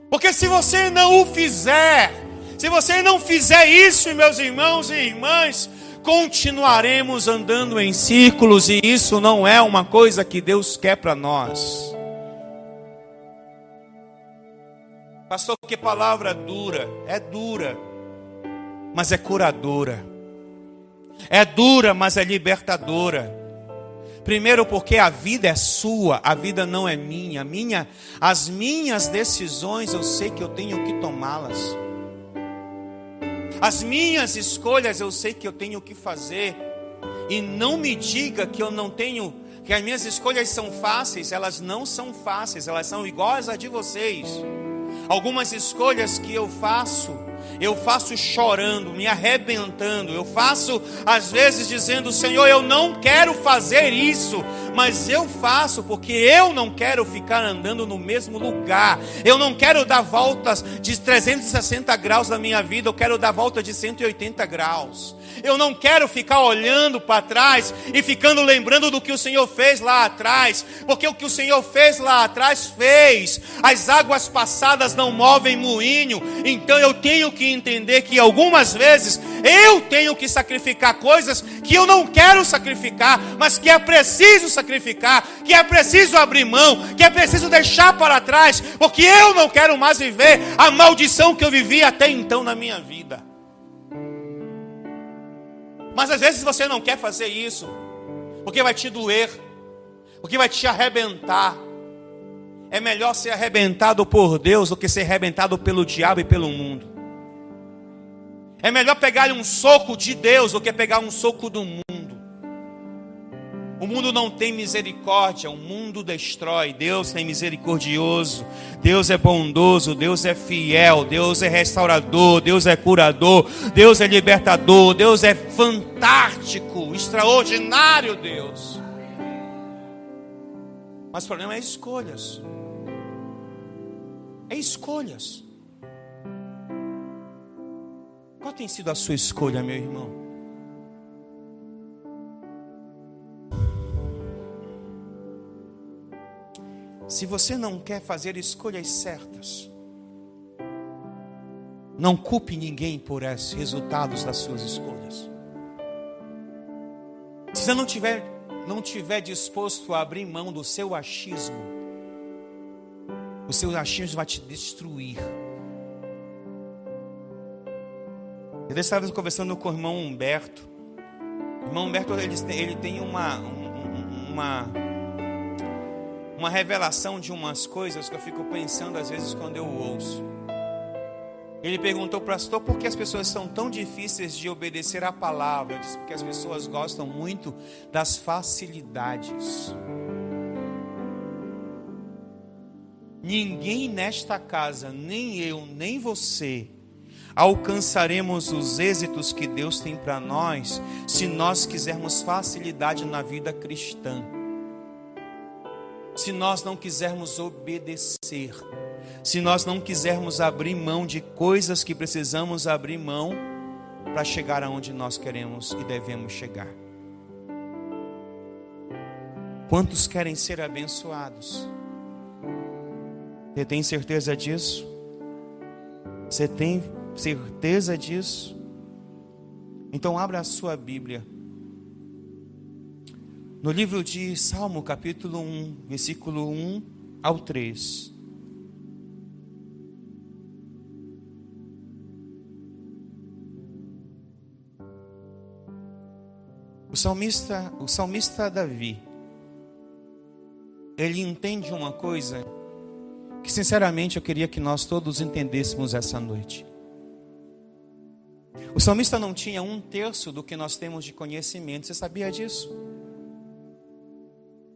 Porque se você não o fizer, se você não fizer isso, meus irmãos e irmãs, continuaremos andando em círculos, e isso não é uma coisa que Deus quer para nós. Pastor, que palavra dura. É dura, mas é curadora. É dura, mas é libertadora. Primeiro porque a vida é sua, a vida não é minha. As minhas decisões eu sei que eu tenho que tomá-las. As minhas escolhas eu sei que eu tenho que fazer. E não me diga que eu não tenho, que as minhas escolhas são fáceis. Elas não são fáceis, elas são iguais às de vocês. Algumas escolhas que eu faço, eu faço chorando, me arrebentando, eu faço às vezes dizendo: Senhor, eu não quero fazer isso, mas eu faço porque eu não quero ficar andando no mesmo lugar, eu não quero dar voltas de 360 graus na minha vida, eu quero dar volta de 180 graus. Eu não quero ficar olhando para trás e ficando lembrando do que o Senhor fez lá atrás, porque o que o Senhor fez lá atrás fez. As águas passadas não movem moinho, então eu tenho que entender que algumas vezes eu tenho que sacrificar coisas que eu não quero sacrificar, mas que é preciso sacrificar, que é preciso abrir mão, que é preciso deixar para trás, porque eu não quero mais viver a maldição que eu vivi até então na minha vida. Mas às vezes você não quer fazer isso, porque vai te doer, porque vai te arrebentar. É melhor ser arrebentado por Deus do que ser arrebentado pelo diabo e pelo mundo. É melhor pegar um soco de Deus do que pegar um soco do mundo. O mundo não tem misericórdia, o mundo destrói. Deus tem misericordioso, Deus é bondoso, Deus é fiel, Deus é restaurador, Deus é curador, Deus é libertador, Deus é fantástico, extraordinário Deus. Mas o problema é escolhas. É escolhas. Qual tem sido a sua escolha, meu irmão? Se você não quer fazer escolhas certas, não culpe ninguém por os resultados das suas escolhas. Se você não tiver disposto a abrir mão do seu achismo, o seu achismo vai te destruir. Eu estava conversando com o irmão Humberto. O irmão Humberto, ele tem uma revelação de umas coisas que eu fico pensando às vezes quando eu ouço. Ele perguntou para o pastor por que as pessoas são tão difíceis de obedecer à palavra. Ele disse porque as pessoas gostam muito das facilidades. Ninguém nesta casa, nem eu, nem você, alcançaremos os êxitos que Deus tem para nós se nós quisermos facilidade na vida cristã. Se nós não quisermos obedecer, se nós não quisermos abrir mão de coisas que precisamos abrir mão para chegar aonde nós queremos e devemos chegar. Quantos querem ser abençoados? Você tem certeza disso? Você tem certeza disso? Então abra a sua Bíblia no livro de Salmo, capítulo 1, versículo 1 ao 3. O salmista Davi, ele entende uma coisa que sinceramente eu queria que nós todos entendêssemos essa noite. O salmista não tinha 1/3 do que nós temos de conhecimento. Você sabia disso?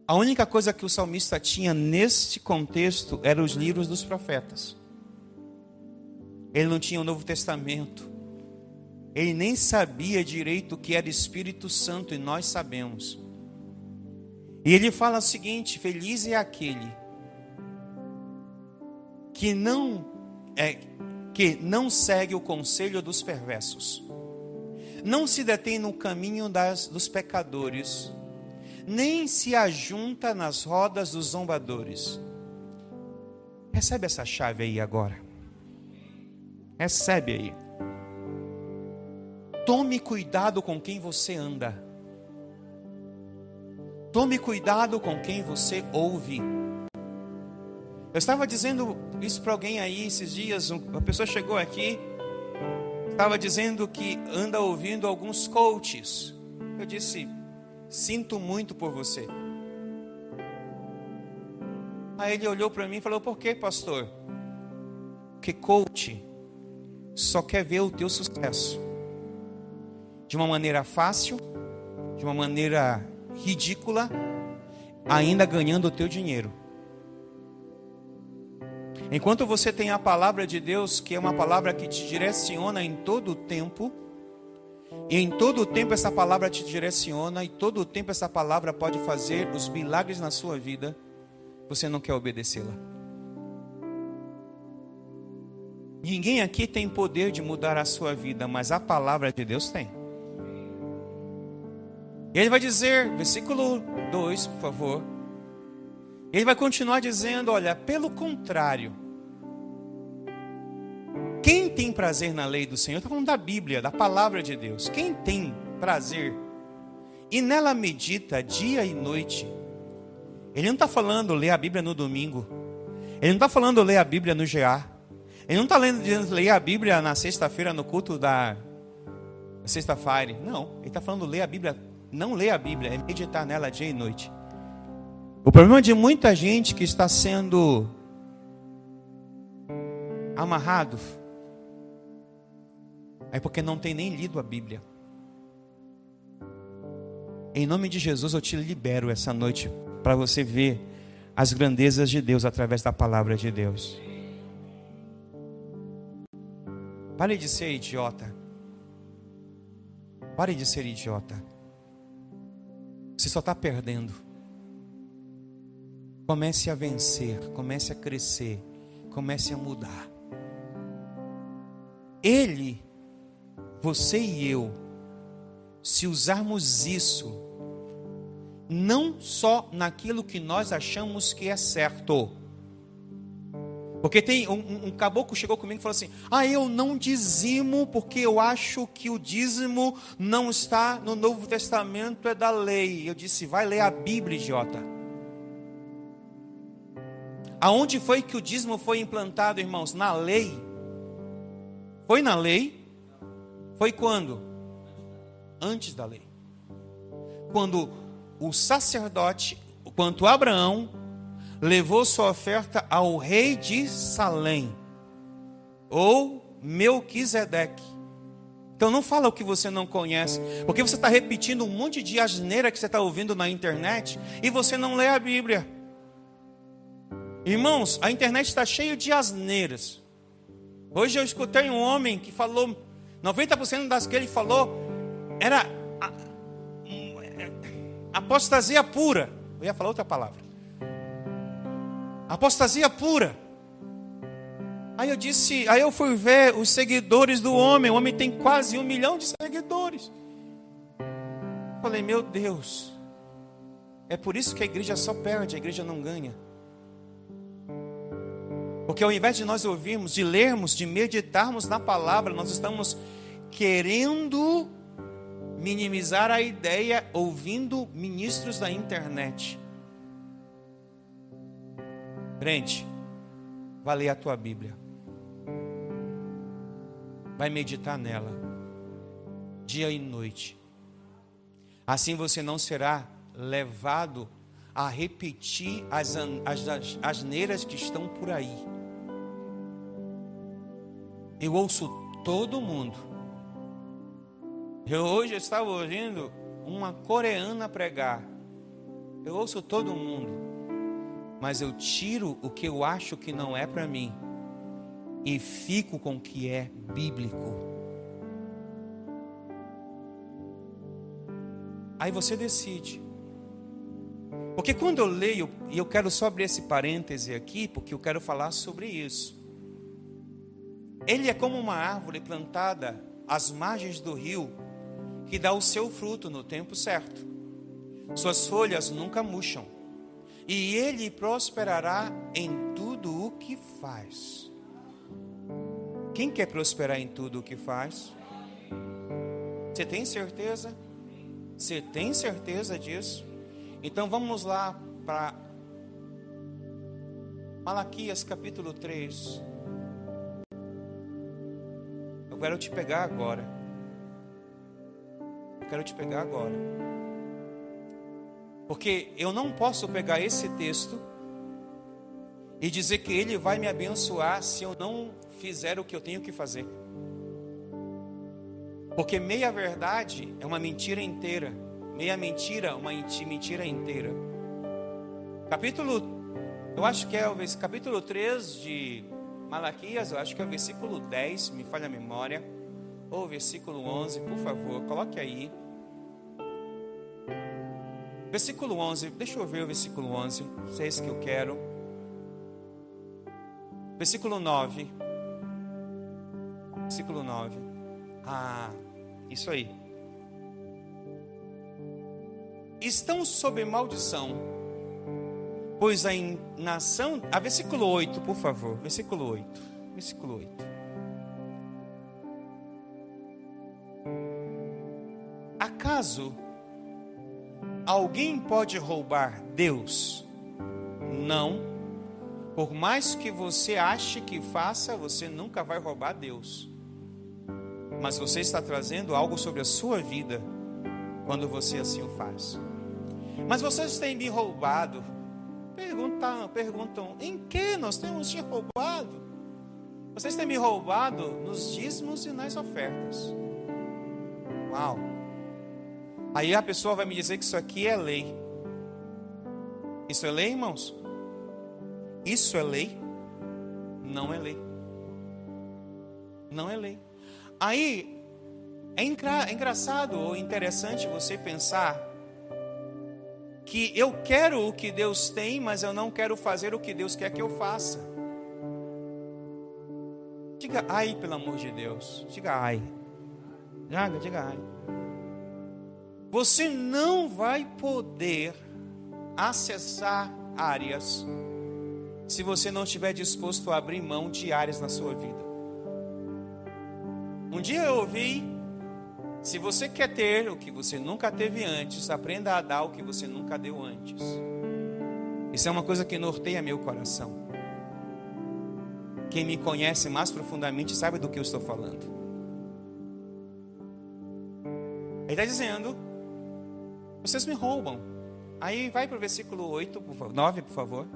A única coisa que o salmista tinha neste contexto eram os livros dos profetas. Ele não tinha o Novo Testamento. Ele nem sabia direito o que era Espírito Santo, e nós sabemos. E ele fala o seguinte: feliz é aquele que não segue o conselho dos perversos, não se detém no caminho dos pecadores, nem se ajunta nas rodas dos zombadores. Recebe essa chave aí agora. Recebe aí. Tome cuidado com quem você anda. Tome cuidado com quem você ouve. Eu estava dizendo isso para alguém aí esses dias. Uma pessoa chegou aqui, estava dizendo que anda ouvindo alguns coaches. Eu disse: sinto muito por você. Aí ele olhou para mim e falou: por que, pastor? Porque coach só quer ver o teu sucesso de uma maneira fácil, de uma maneira ridícula, ainda ganhando o teu dinheiro. Enquanto você tem a palavra de Deus, que é uma palavra que te direciona em todo o tempo, e em todo o tempo essa palavra te direciona, e todo o tempo essa palavra pode fazer os milagres na sua vida, você não quer obedecê-la. Ninguém aqui tem poder de mudar a sua vida, mas a palavra de Deus tem. Ele vai dizer, versículo 2, por favor. Ele vai continuar dizendo, olha, pelo contrário, quem tem prazer na lei do Senhor, está falando da Bíblia, da palavra de Deus. Quem tem prazer e nela medita dia e noite. Ele não está falando ler a Bíblia no domingo. Ele não está falando ler a Bíblia no GA. Ele não está lendo ler a Bíblia na sexta-feira no culto da sexta-feira. Não, ele está falando ler a Bíblia. Não ler a Bíblia, é meditar nela dia e noite. O problema de muita gente que está sendo amarrado é porque não tem nem lido a Bíblia. Em nome de Jesus eu te libero essa noite para você ver as grandezas de Deus através da palavra de Deus. Pare de ser idiota. Pare de ser idiota. Você só está perdendo. Comece a vencer, comece a crescer, comece a mudar. Ele, você e eu, se usarmos isso, não só naquilo que nós achamos que é certo. Porque tem um caboclo chegou comigo e falou assim: eu não dizimo porque eu acho que o dízimo não está no Novo Testamento, é da lei. Eu disse: vai ler a Bíblia, idiota. Aonde foi que o dízimo foi implantado, irmãos? Na lei. Foi na lei? Foi quando? Antes da lei. Quando o sacerdote, quanto Abraão, levou sua oferta ao rei de Salém, ou Melquisedeque. Então não fala o que você não conhece, porque você está repetindo um monte de asneira que você está ouvindo na internet, e você não lê a Bíblia. Irmãos, a internet está cheia de asneiras. Hoje eu escutei um homem que falou, 90% das que ele falou, era apostasia pura. Eu ia falar outra palavra. Apostasia pura. Aí eu fui ver os seguidores do homem. O homem tem quase 1 milhão de seguidores. Falei, meu Deus, é por isso que a igreja só perde, a igreja não ganha. Porque ao invés de nós ouvirmos, de lermos, de meditarmos na palavra, nós estamos querendo minimizar a ideia ouvindo ministros da internet. Crente, vai ler a tua Bíblia. Vai meditar nela, dia e noite. Assim você não será levado a repetir as asneiras que estão por aí. Eu ouço todo mundo. Hoje eu estava ouvindo uma coreana pregar. Eu ouço todo mundo. Mas eu tiro o que eu acho que não é para mim e fico com o que é bíblico. Aí você decide. Porque quando eu leio, e eu quero só abrir esse parêntese aqui, porque eu quero falar sobre isso. Ele é como uma árvore plantada às margens do rio, que dá o seu fruto no tempo certo. Suas folhas nunca murcham. E ele prosperará em tudo o que faz. Quem quer prosperar em tudo o que faz? Você tem certeza? Você tem certeza disso? Então vamos lá para Malaquias capítulo 3. Eu quero te pegar agora. Porque eu não posso pegar esse texto e dizer que ele vai me abençoar se eu não fizer o que eu tenho que fazer. Porque meia verdade é uma mentira inteira. Meia mentira, uma mentira inteira. Capítulo Eu acho que é o capítulo 3 de Malaquias, eu acho que é o versículo 10, me falha a memória, ou o versículo 11, por favor, coloque aí. Versículo 11, deixa eu ver o versículo 11, se é esse que eu quero. Versículo 9. Versículo 9. Ah, isso aí. Estão sob maldição, pois a nação... versículo 8, por favor. Versículo 8. Versículo 8. Acaso alguém pode roubar Deus? Não. Por mais que você ache que faça, você nunca vai roubar Deus. Mas você está trazendo algo sobre a sua vida quando você assim o faz. Mas vocês têm me roubado. Perguntam, em que nós temos te roubado? Vocês têm me roubado nos dízimos e nas ofertas. Uau! Aí a pessoa vai me dizer que isso aqui é lei. Isso é lei, irmãos? Isso é lei? Não é lei. Não é lei. Aí é engraçado ou interessante você pensar que eu quero o que Deus tem, mas eu não quero fazer o que Deus quer que eu faça. Diga ai, pelo amor de Deus. Diga ai. Diga ai. Você não vai poder acessar áreas se você não estiver disposto a abrir mão de áreas na sua vida. Um dia eu ouvi: se você quer ter o que você nunca teve antes, aprenda a dar o que você nunca deu antes. Isso é uma coisa que norteia meu coração. Quem me conhece mais profundamente sabe do que eu estou falando. Ele está dizendo: vocês me roubam. Aí vai para o versículo 9, por favor.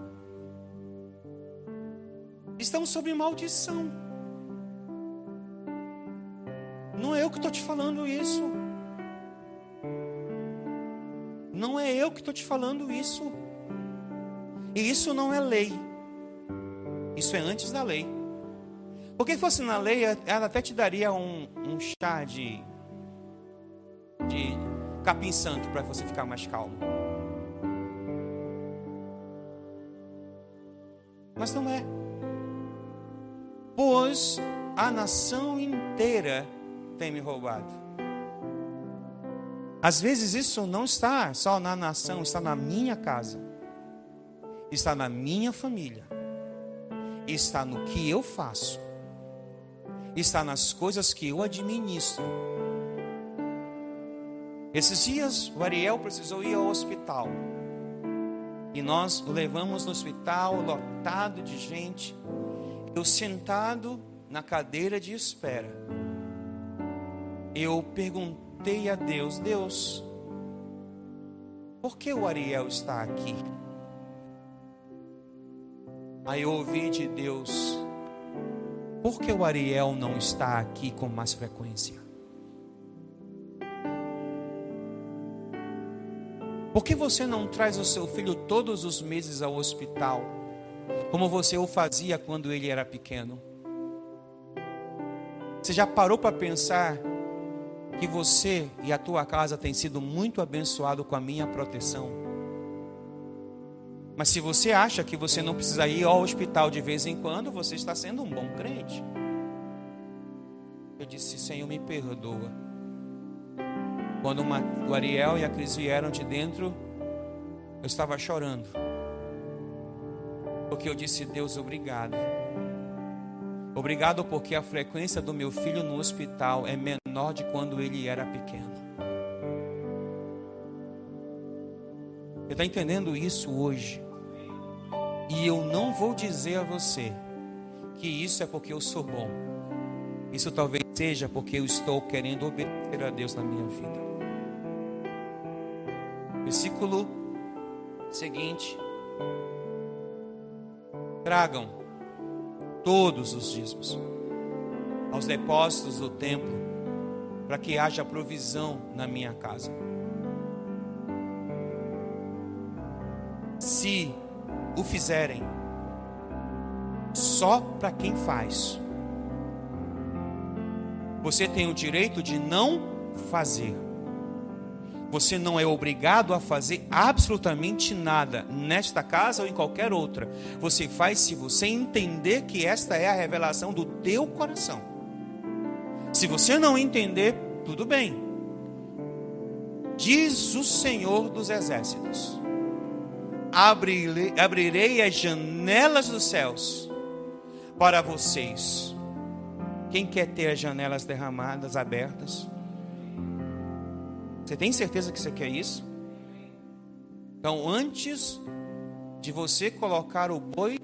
Estão sob maldição. Não é eu que estou te falando isso. Não é eu que estou te falando isso. E isso não é lei. Isso é antes da lei. Porque se fosse na lei, ela até te daria um chá de capim santo para você ficar mais calmo. Mas não é. Pois a nação inteira tem me roubado. Às vezes isso não está só na nação, está na minha casa, está na minha família, está no que eu faço, está nas coisas que eu administro. Esses dias o Ariel precisou ir ao hospital e nós o levamos no hospital lotado de gente. Eu sentado na cadeira de espera, eu perguntei a Deus: Deus, por que o Ariel está aqui? Aí eu ouvi de Deus: por que o Ariel não está aqui com mais frequência? Por que você não traz o seu filho todos os meses ao hospital, como você o fazia quando ele era pequeno? Você já parou para pensar que você e a tua casa têm sido muito abençoado com a minha proteção? Mas se você acha que você não precisa ir ao hospital de vez em quando, você está sendo um bom crente. Eu disse: Senhor, me perdoa. Quando o Ariel e a Cris vieram de dentro, eu estava chorando, porque eu disse: Deus, obrigado. Obrigado porque a frequência do meu filho no hospital é menor de quando ele era pequeno. Você está entendendo isso hoje? E eu não vou dizer a você que isso é porque eu sou bom. Isso talvez seja porque eu estou querendo obedecer a Deus na minha vida. Versículo seguinte: tragam todos os dízimos aos depósitos do templo, para que haja provisão na minha casa. Se o fizerem, só para quem faz. Você tem o direito de não fazer. Você não é obrigado a fazer absolutamente nada nesta casa ou em qualquer outra. Você faz se você entender que esta é a revelação do teu coração. Se você não entender, tudo bem. Diz o Senhor dos Exércitos: abrirei as janelas dos céus para vocês. Quem quer ter as janelas derramadas, abertas? Você tem certeza que você quer isso? Então, antes de você colocar o boi,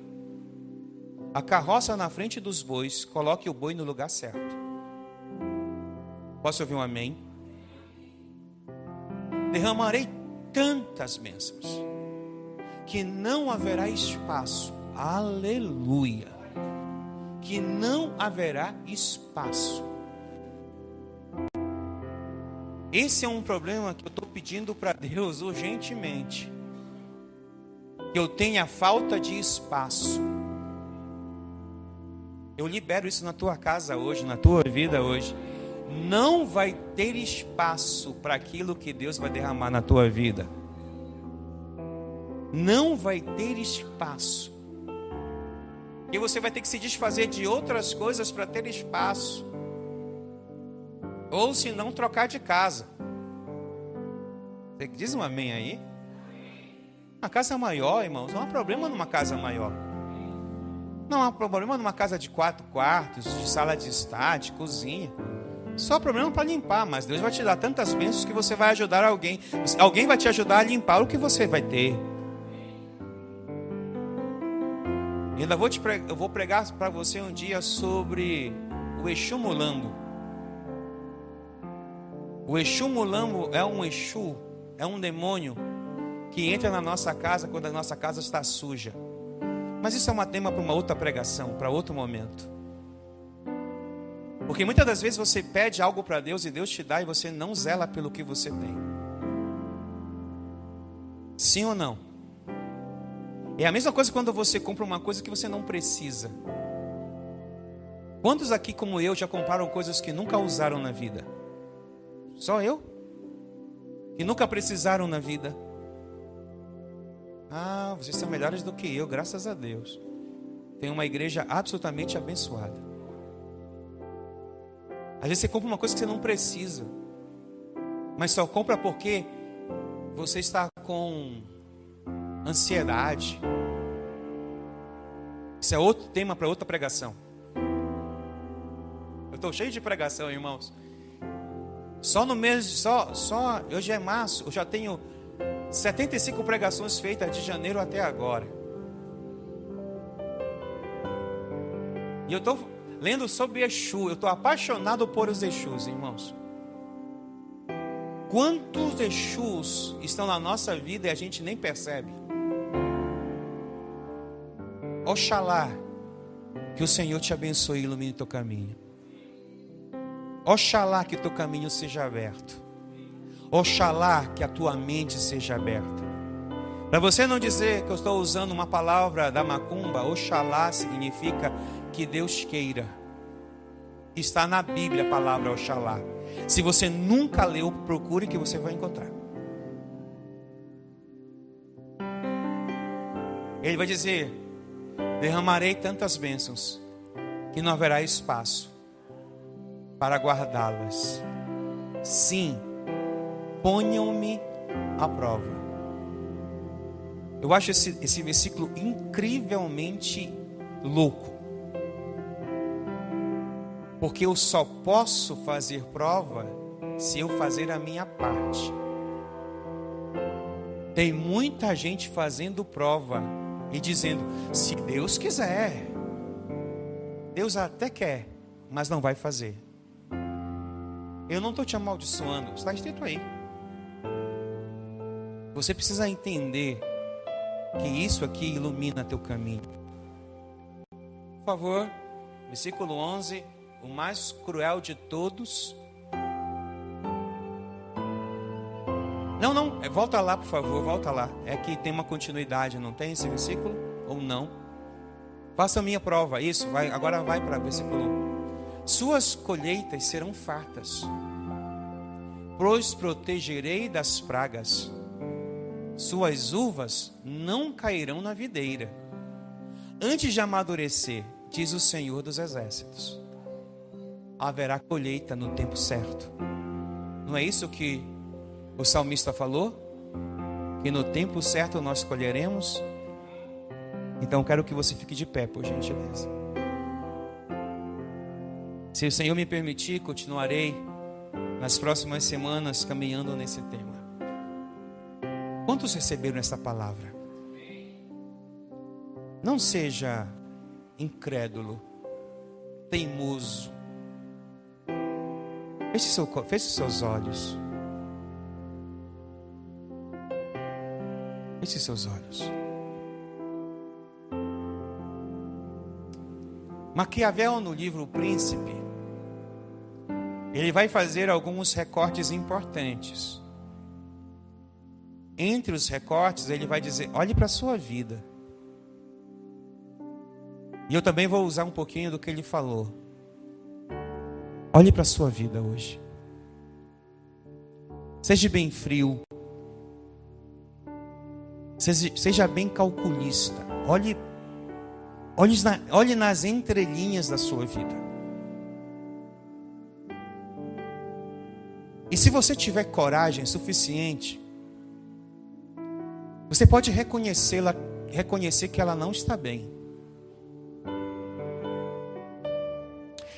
a carroça na frente dos bois, coloque o boi no lugar certo. Posso ouvir um amém? Derramarei tantas bênçãos que não haverá espaço. Aleluia! Que não haverá espaço. Esse é um problema que eu estou pedindo para Deus urgentemente. Que eu tenha falta de espaço. Eu libero isso na tua casa hoje, na tua vida hoje. Não vai ter espaço para aquilo que Deus vai derramar na tua vida. Não vai ter espaço. E você vai ter que se desfazer de outras coisas para ter espaço. Ou se não, trocar de casa. Você diz um amém aí? Uma casa maior, irmãos, não há problema numa casa maior. Não há problema numa casa de 4 quartos, de sala de estar, de cozinha. Só problema para limpar, mas Deus vai te dar tantas bênçãos que você vai ajudar alguém. Alguém vai te ajudar a limpar o que você vai ter. E ainda eu vou pregar para você um dia sobre o Exu Mulambo. O Exu Mulambo é um Exu, é um demônio que entra na nossa casa quando a nossa casa está suja. Mas isso é um tema para uma outra pregação, para outro momento. Porque muitas das vezes você pede algo para Deus e Deus te dá e você não zela pelo que você tem. Sim ou não? É a mesma coisa quando você compra uma coisa que você não precisa. Quantos aqui como eu já compraram coisas que nunca usaram na vida? Só eu? Que nunca precisaram na vida? Ah, vocês são melhores do que eu, graças a Deus. Tem uma igreja absolutamente abençoada. Às vezes você compra uma coisa que você não precisa, mas só compra porque você está com ansiedade. Isso é outro tema para outra pregação. Eu estou cheio de pregação, irmãos. Só no mês, hoje é março, eu já tenho 75 pregações feitas de janeiro até agora. E eu estou lendo sobre Exu. Eu estou apaixonado por os Exus, irmãos. Quantos Exus estão na nossa vida e a gente nem percebe? Oxalá que o Senhor te abençoe e ilumine teu caminho. Oxalá que teu caminho seja aberto. Oxalá que a tua mente seja aberta. Para você não dizer que eu estou usando uma palavra da macumba, oxalá significa que Deus queira. Está na Bíblia a palavra oxalá. Se você nunca leu, procure que você vai encontrar. Ele vai dizer: derramarei tantas bênçãos que não haverá espaço para guardá-las. Sim, ponham-me à prova. Eu acho esse versículo incrivelmente louco. Porque eu só posso fazer prova se eu fazer a minha parte. Tem muita gente fazendo prova e dizendo: se Deus quiser. Deus até quer, mas não vai fazer. Eu não estou te amaldiçoando, está escrito aí. Você precisa entender que isso aqui ilumina teu caminho. Por favor, versículo 11. O mais cruel de todos. Não, Volta lá, por favor, volta lá. É que tem uma continuidade, não tem esse versículo? Ou não? Faça a minha prova, isso, vai, agora vai para o versículo 1. Suas colheitas serão fartas, pois protegerei das pragas. Suas uvas não cairão na videira, antes de amadurecer, diz o Senhor dos Exércitos. Haverá colheita no tempo certo. Não é isso que o salmista falou? Que no tempo certo nós colheremos? Então quero que você fique de pé, por gentileza. Se o Senhor me permitir, continuarei nas próximas semanas caminhando nesse tema. Quantos receberam essa palavra? Não seja incrédulo, teimoso. Feche seus olhos. Feche seus olhos. Maquiavel, no livro O Príncipe, ele vai fazer alguns recortes importantes. Entre os recortes, ele vai dizer: olhe para a sua vida. E eu também vou usar um pouquinho do que ele falou. Olhe para a sua vida hoje. Seja bem frio. Seja bem calculista. Olhe nas entrelinhas da sua vida. E se você tiver coragem suficiente, você pode reconhecer que ela não está bem.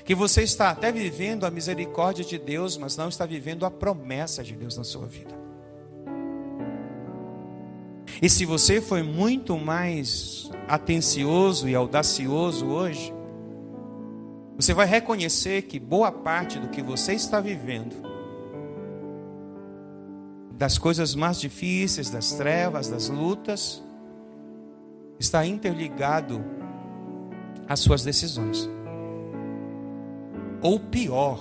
Que você está até vivendo a misericórdia de Deus, mas não está vivendo a promessa de Deus na sua vida. E se você foi muito mais atencioso e audacioso hoje, você vai reconhecer que boa parte do que você está vivendo, das coisas mais difíceis, das trevas, das lutas, está interligado às suas decisões. Ou pior,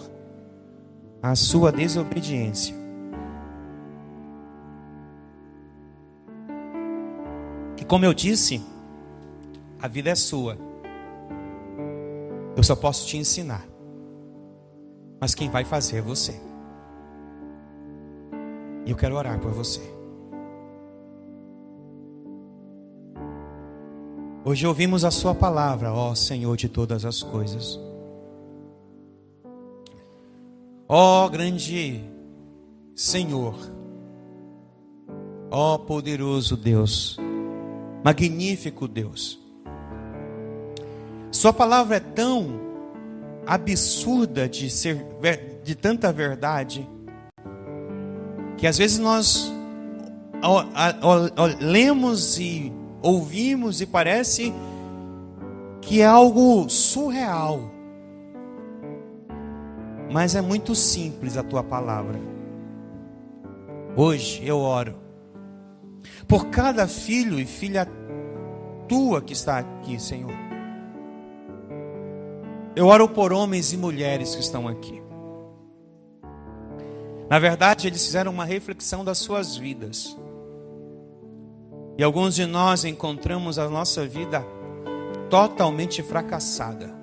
à sua desobediência. E como eu disse, a vida é sua. Eu só posso te ensinar. Mas quem vai fazer é você. E eu quero orar por você. Hoje ouvimos a sua palavra, ó Senhor de todas as coisas. Ó grande Senhor, ó poderoso Deus, magnífico Deus. Sua palavra é tão absurda de tanta verdade, que às vezes nós lemos e ouvimos e parece que é algo surreal. Mas é muito simples a tua palavra. Hoje eu oro por cada filho e filha tua que está aqui, Senhor. Eu oro por homens e mulheres que estão aqui. Na verdade, eles fizeram uma reflexão das suas vidas. E alguns de nós encontramos a nossa vida totalmente fracassada.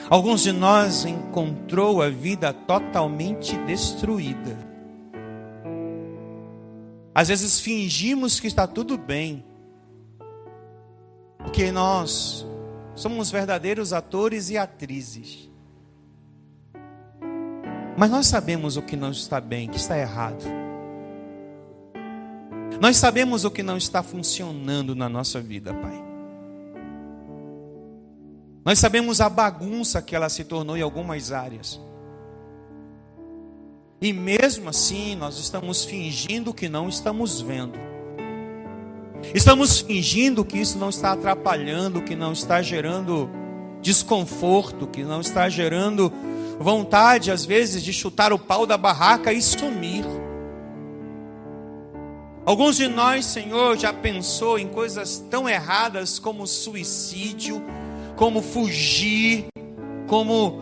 Alguns de nós encontrou a vida totalmente destruída. Às vezes fingimos que está tudo bem, porque nós somos verdadeiros atores e atrizes. Mas nós sabemos o que não está bem, que está errado. Nós sabemos o que não está funcionando na nossa vida, Pai. Nós sabemos a bagunça que ela se tornou em algumas áreas. E mesmo assim, nós estamos fingindo que não estamos vendo. Estamos fingindo que isso não está atrapalhando, que não está gerando desconforto, que não está gerando vontade, às vezes, de chutar o pau da barraca e sumir. Alguns de nós, Senhor, já pensou em coisas tão erradas como suicídio, como fugir, como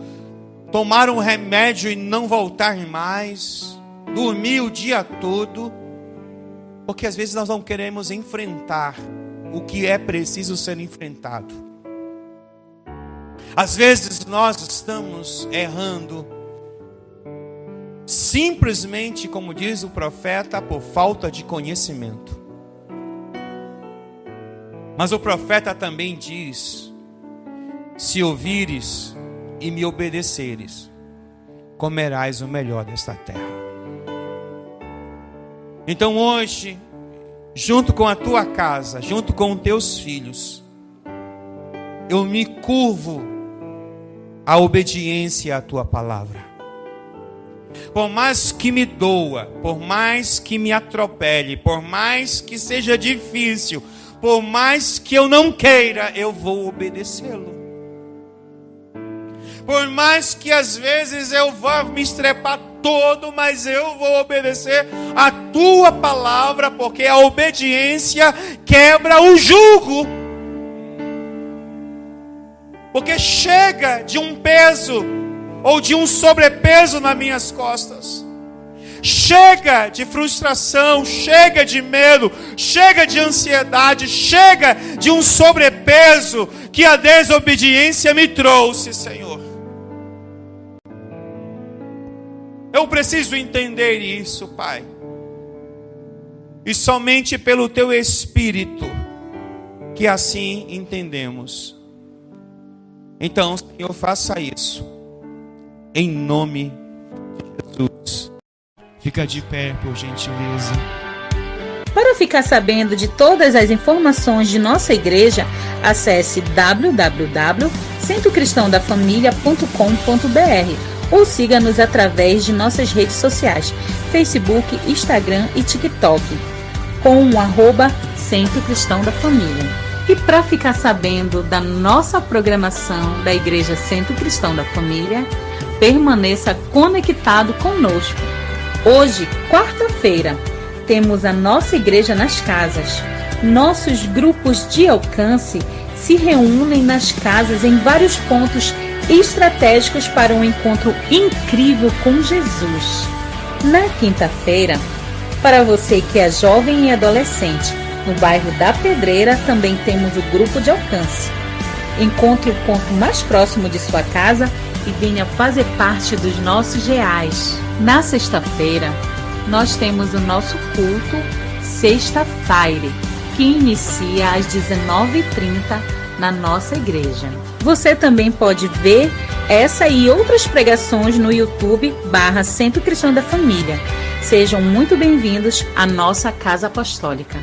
tomar um remédio e não voltar mais. dormir o dia todo, porque às vezes nós não queremos enfrentar o que é preciso ser enfrentado. Às vezes nós estamos errando, simplesmente, como diz o profeta, por falta de conhecimento. Mas o profeta também diz: se ouvires e me obedeceres, comerás o melhor desta terra. Então hoje, junto com a tua casa, junto com os teus filhos, eu me curvo à obediência à tua palavra. Por mais que me doa, por mais que me atropele, por mais que seja difícil, por mais que eu não queira, eu vou obedecê-lo. Por mais que às vezes eu vá me estrepar todo, mas eu vou obedecer a tua palavra, porque a obediência quebra o jugo. Porque chega de um peso ou de um sobrepeso nas minhas costas. Chega de frustração, chega de medo, chega de ansiedade, chega de um sobrepeso que a desobediência me trouxe, Senhor. Eu preciso entender isso, Pai. E somente pelo Teu Espírito que assim entendemos. Então, Senhor, faça isso. Em nome de Jesus. Fica de pé, por gentileza. Para ficar sabendo de todas as informações de nossa igreja, acesse www.centrocristãodafamilia.com.br ou siga-nos através de nossas redes sociais, Facebook, Instagram e TikTok, com o @Centro Cristão da Família. E para ficar sabendo da nossa programação da Igreja Centro Cristão da Família, permaneça conectado conosco. Hoje, quarta-feira, temos a nossa igreja nas casas. Nossos grupos de alcance se reúnem nas casas em vários pontos estratégicos para um encontro incrível com Jesus. Na quinta-feira, para você que é jovem e adolescente, no bairro da Pedreira também temos o grupo de alcance. Encontre o ponto mais próximo de sua casa e venha fazer parte dos nossos reais. Na sexta-feira, nós temos o nosso culto Sexta-feira, que inicia às 19h30 na nossa igreja. Você também pode ver essa e outras pregações no YouTube /Centro Cristão da Família. Sejam muito bem-vindos à nossa Casa Apostólica.